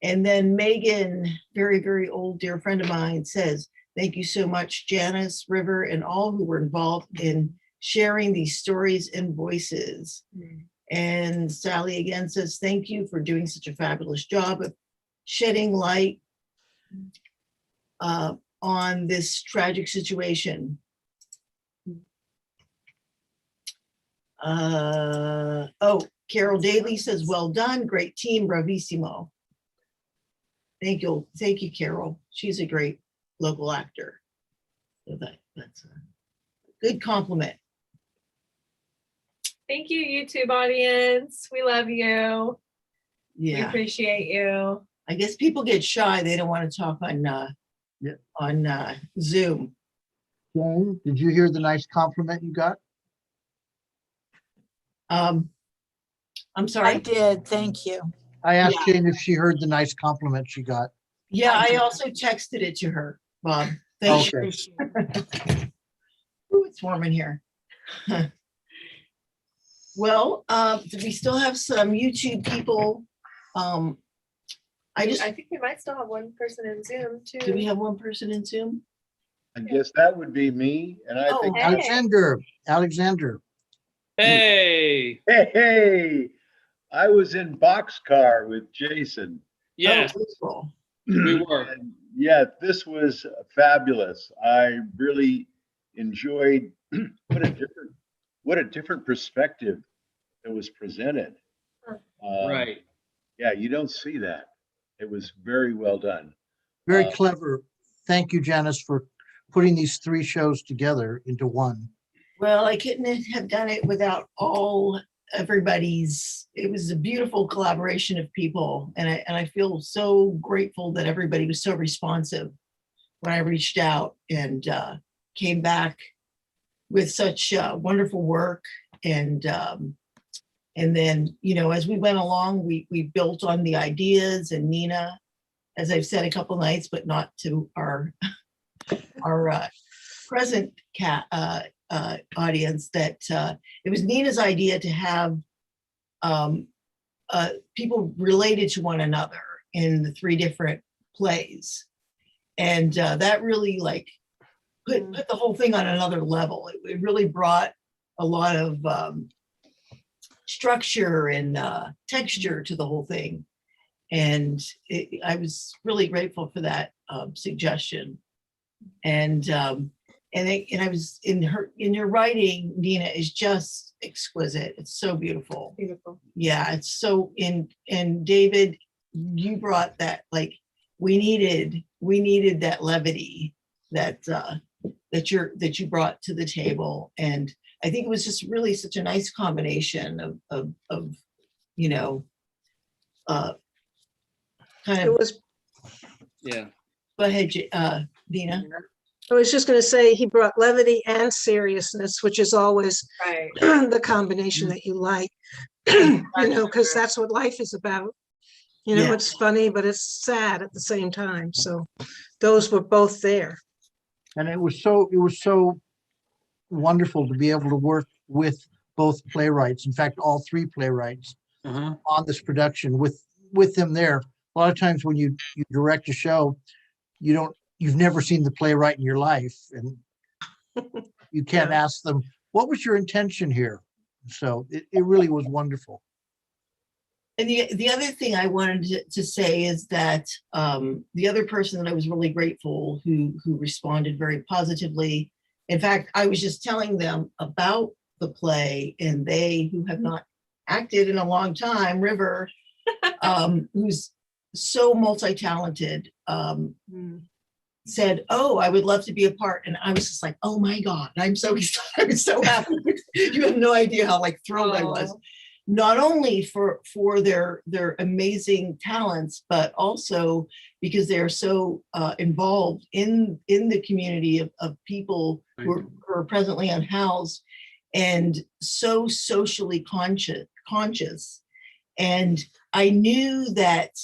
And then Megan, very, very old dear friend of mine, says, thank you so much, Janice, River, and all who were involved in sharing these stories and voices. And Sally again says, thank you for doing such a fabulous job of shedding light on this tragic situation. Carol Daly says, well done, great team, bravissimo. Thank you, Carol. She's a great local actor. So that's a good compliment. Thank you, YouTube audience. We love you. Yeah. We appreciate you. I guess people get shy. They don't want to talk on Zoom. Jane, did you hear the nice compliment you got? I'm sorry. I did. Thank you. I asked Jane if she heard the nice compliment she got. Yeah, I also texted it to her, Bob. Thank you. Ooh, it's warm in here. Well, we still have some YouTube people. I think we might still have one person in Zoom too. Do we have one person in Zoom? I guess that would be me. And I think Alexander. Hey. Hey. I was in Boxcar with Jason. Yes. We were. And yeah, this was fabulous. I really enjoyed what a different perspective that was presented. Right. Yeah, you don't see that. It was very well done. Very clever. Thank you, Janice, for putting these 3 shows together into one. Well, I couldn't have done it without everybody's. It was a beautiful collaboration of people, and I feel so grateful that everybody was so responsive when I reached out and came back with such wonderful work. And then, as we went along, we built on the ideas, and Nina, as I've said a couple nights, but not to our present audience, that it was Nina's idea to have people related to one another in the 3 different plays. And that really put the whole thing on another level. It really brought a lot of structure and texture to the whole thing. And I was really grateful for that suggestion. And I was in her writing, Nina, is just exquisite. It's so beautiful. Beautiful. Yeah, it's so and David, you brought that, we needed that levity that you brought to the table. And I think it was just really such a nice combination of kind of. It was. Yeah. Go ahead, Dina. I was just going to say he brought levity and seriousness, which is always the combination that you like, because that's what life is about. It's funny, but it's sad at the same time. So those were both there. And it was so wonderful to be able to work with both playwrights. In fact, all 3 playwrights on this production with them there. A lot of times when you direct a show, you've never seen the playwright in your life, and you can't ask them, what was your intention here? So it really was wonderful. And the other thing I wanted to say is that the other person that I was really grateful who responded very positively In fact, I was just telling them about the play, and they, who have not acted in a long time, River, who's so multi-talented, said, "Oh, I would love to be a part." And I was just like, "Oh my God, I'm so excited. I'm so happy." You have no idea how like thrilled I was. Not only for their amazing talents, but also because they are so involved in the community of people who are presently unhoused, and so socially conscious. And I knew that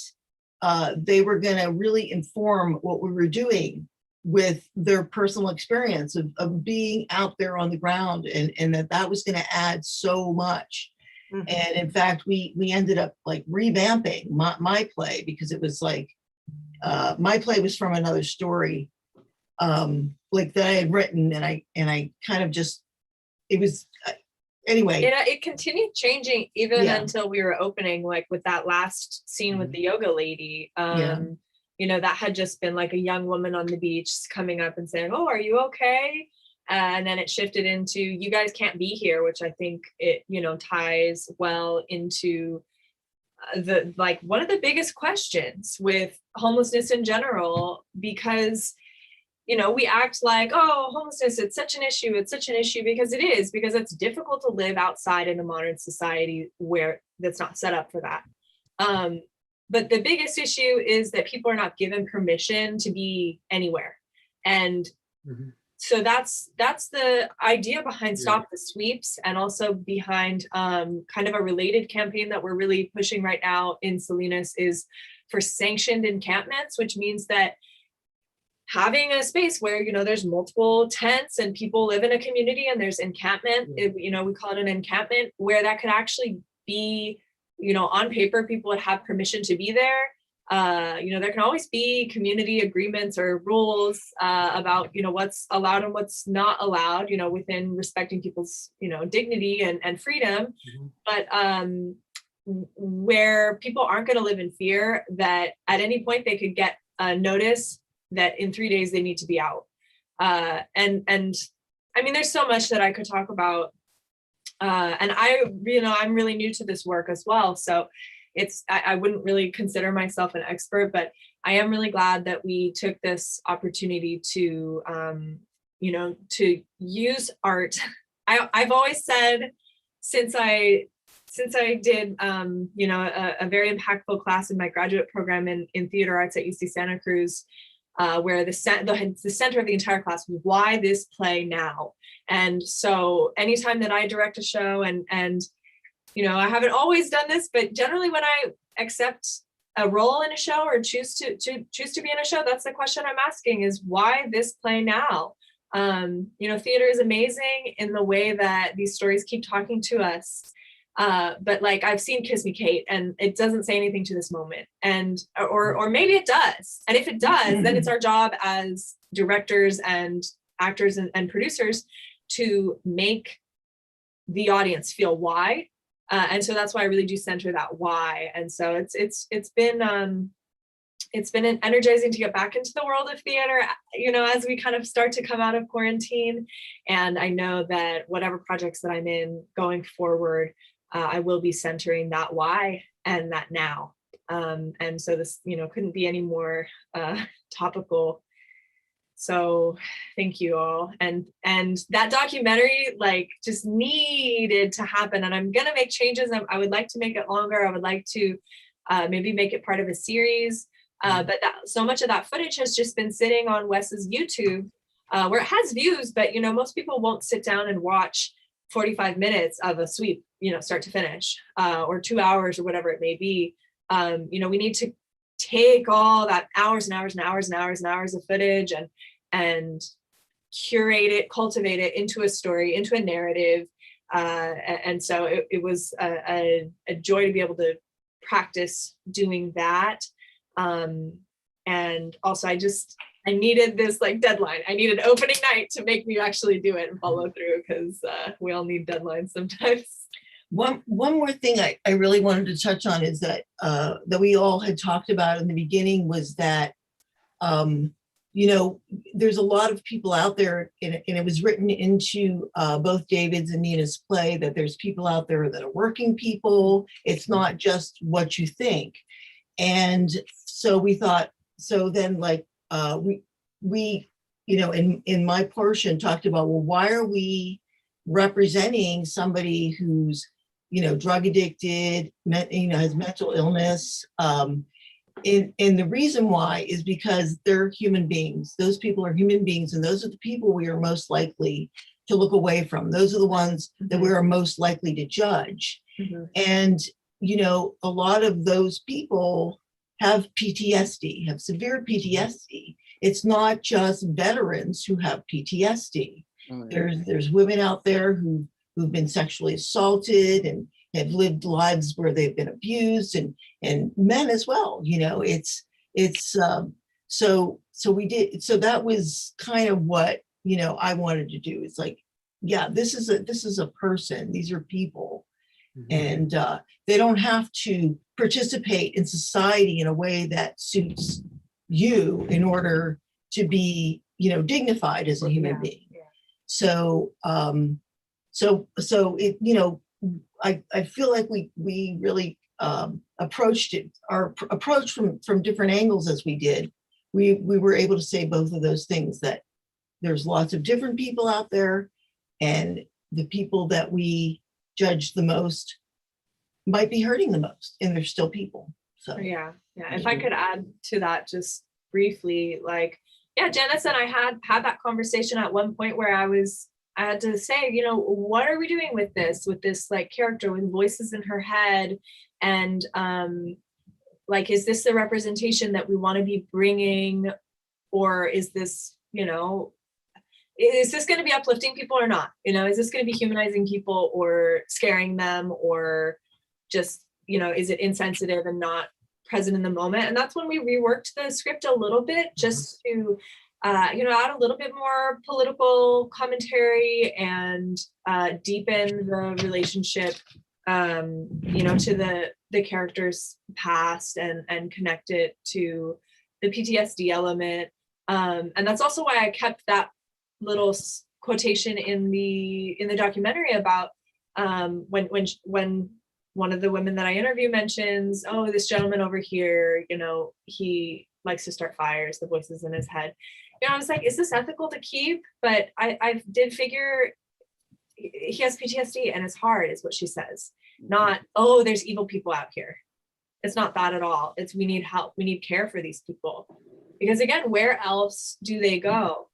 they were going to really inform what we were doing with their personal experience of being out there on the ground, and that was going to add so much. And in fact, we ended up like revamping my play, because it was like, my play was from another story, like that I had written, and I kind of just, it was, anyway. It continued changing even until we were opening, like with that last scene with the yoga lady. You know, that had just been like a young woman on the beach coming up and saying, "Oh, are you okay?" And then it shifted into, "You guys can't be here," which I think it, you know, ties well into the, like, one of the biggest questions with homelessness in general, because, you know, we act like, oh, homelessness, it's such an issue, because it is, because it's difficult to live outside in a modern society where that's not set up for that. But the biggest issue is that people are not given permission to be anywhere. And so that's the idea behind Stop the Sweeps, and also behind kind of a related campaign that we're really pushing right now in Salinas is for sanctioned encampments, which means that having a space where, you know, there's multiple tents and people live in a community and there's encampment, you know, we call it an encampment, where that could actually be, you know, on paper, people would have permission to be there. You know, there can always be community agreements or rules about, you know, what's allowed and what's not allowed, you know, within respecting people's, you know, dignity and freedom. But where people aren't going to live in fear that at any point they could get a notice that in 3 days they need to be out. And I mean, there's so much that I could talk about. And I'm really new to this work as well. So I wouldn't really consider myself an expert, but I am really glad that we took this opportunity to, you know, to use art. I've always said, since I did, you know, a very impactful class in my graduate program in theater arts at UC Santa Cruz, where the center of the entire class was, why this play now? And so anytime that I direct a show, and you know, I haven't always done this, but generally when I accept a role in a show or choose to be in a show, that's the question I'm asking, is why this play now? You know, theater is amazing in the way that these stories keep talking to us. But like, I've seen Kiss Me Kate, and it doesn't say anything to this moment, and or maybe it does. And if it does, then it's our job as directors and actors and producers to make the audience feel why. And so that's why I really do center that why. And so it's been energizing to get back into the world of theater, you know, as we kind of start to come out of quarantine. And I know that whatever projects that I'm in going forward, I will be centering that why and that now. And so this, you know, couldn't be any more topical. So thank you all. And that documentary, like, just needed to happen. And I'm gonna make changes. I would like to make it longer. I would like to maybe make it part of a series. But so much of that footage has just been sitting on Wes's YouTube, where it has views, but, you know, most people won't sit down and watch 45 minutes of a sweep, you know, start to finish, or 2 hours or whatever it may be. You know, we need to take all that hours and hours and hours and hours and hours of footage and curate it, cultivate it into a story, into a narrative. And so it was a joy to be able to practice doing that. And also I needed this like deadline. I needed opening night to make me actually do it and follow through, because we all need deadlines sometimes. One more thing I really wanted to touch on is that that we all had talked about in the beginning was that, you there's a lot of people out there, and it was written into both David's and Nina's play, that there's people out there that are working people. It's not just what you think. And so we thought, so then like we in my portion talked about, well, why are we representing somebody who's drug addicted, has mental illness, and the reason why is because they're human beings. Those people are human beings, and those are the people we are most likely to look away from. Those are the ones that we are most likely to judge. And a lot of those people have PTSD, have severe PTSD. It's not just veterans who have PTSD. There's women out there who've been sexually assaulted and have lived lives where they've been abused, and men as well. So we did. So that was kind of what I wanted to do. It's like, yeah, this is a person. These are people, and they don't have to participate in society in a way that suits you in order to be dignified as a human being. So it I feel like we really approached it, our approach from different angles as we did. We were able to say both of those things, that there's lots of different people out there, and the people that we judge the most might be hurting the most, and they're still people. So yeah. If I could add to that just briefly, like, yeah, Janice and I had that conversation at one point where I had to say, what are we doing with this like character with voices in her head? And like, is this the representation that we want to be bringing? Or is this, is this going to be uplifting people or not? Is this going to be humanizing people or scaring them, or just, is it insensitive and not present in the moment? And that's when we reworked the script a little bit, just to add a little bit more political commentary and deepen the relationship, to the character's past and connect it to the PTSD element. And that's also why I kept that little quotation in the documentary about when one of the women that I interview mentions, oh, this gentleman over here, he likes to start fires, the voices in his head. I was like, is this ethical to keep? But I did figure he has PTSD and it's hard, is what she says. Not, oh, there's evil people out here. It's not that at all. It's, we need help. We need care for these people. Because again, where else do they go?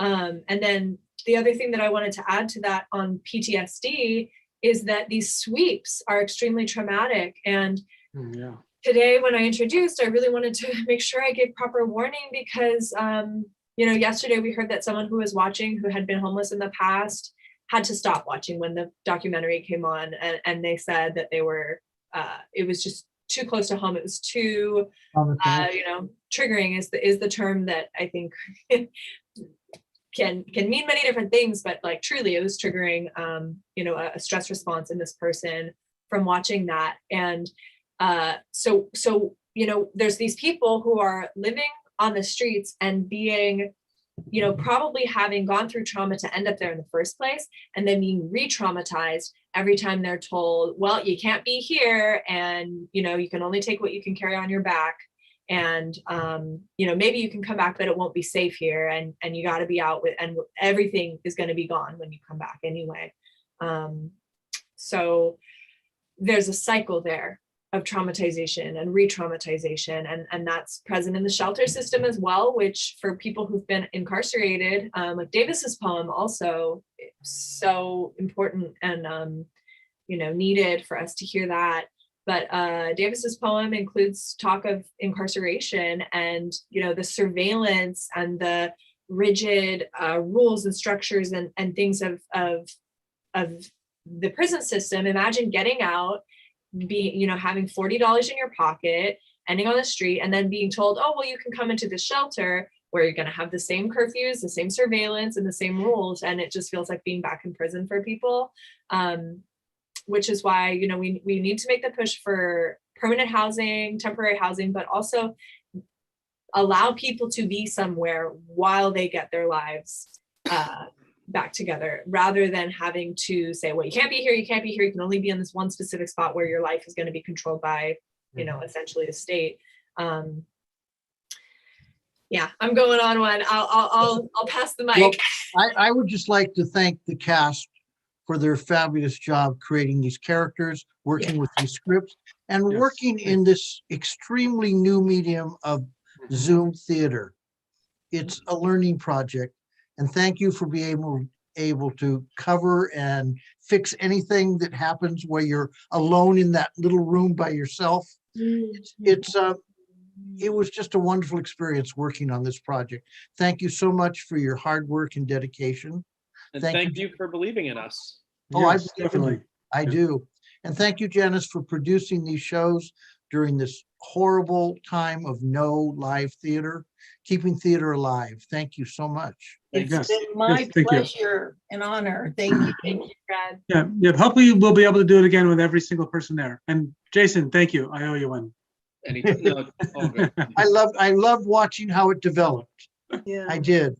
And then the other thing that I wanted to add to that on PTSD is that these sweeps are extremely traumatic. And today when I introduced, I really wanted to make sure I gave proper warning, because yesterday we heard that someone who was watching, who had been homeless in the past, had to stop watching when the documentary came on, and they said that they were it was just too close to home. It was too triggering is the term that I think can mean many different things, but like truly it was triggering a stress response in this person from watching that. And so there's these people who are living on the streets and being probably having gone through trauma to end up there in the first place, and then being re-traumatized every time they're told, well, you can't be here, and you can only take what you can carry on your back, and maybe you can come back, but it won't be safe here, and you got to be out with, and everything is going to be gone when you come back anyway. So there's a cycle there of traumatization and re-traumatization, and that's present in the shelter system as well, which for people who've been incarcerated, like Davis's poem also so important and needed for us to hear that. But Davis's poem includes talk of incarceration and the surveillance and the rigid rules and structures and things of the prison system. Imagine getting out, having $40 in your pocket, ending on the street, and then being told, oh, well, you can come into the shelter where you're going to have the same curfews, the same surveillance, and the same rules. And it just feels like being back in prison for people, which is why, we need to make the push for permanent housing, temporary housing, but also allow people to be somewhere while they get their lives back together, rather than having to say, well, you can't be here, you can't be here, you can only be in this one specific spot where your life is going to be controlled by, you know, essentially the state. Yeah, I'm going on one. I'll pass the mic. Well, I would just like to thank the cast for their fabulous job creating these characters, working with these scripts, and working in this extremely new medium of Zoom theater. It's a learning project, and thank you for being able to cover and fix anything that happens where you're alone in that little room by yourself. It was just a wonderful experience working on this project. Thank you so much for your hard work and dedication. And thank you for believing in us. Oh, Yes, definitely. I do. And thank you, Janice, for producing these shows during this horrible time of no live theater, keeping theater alive. Thank you so much. It's been my pleasure and honor. Thank you. Thank you, Brad. Yeah. Hopefully we'll be able to do it again with every single person there. And Jason, thank you. I owe you one. No, all good. I loved watching how it developed. Yeah. I did.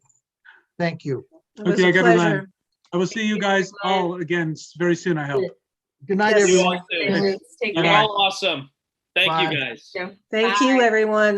Thank you. Okay, I gotta run. I will see you guys all again very soon, I hope. Good night, You everyone. all too. Take You're care. all awesome. Thank Bye. you guys. Thank you, everyone.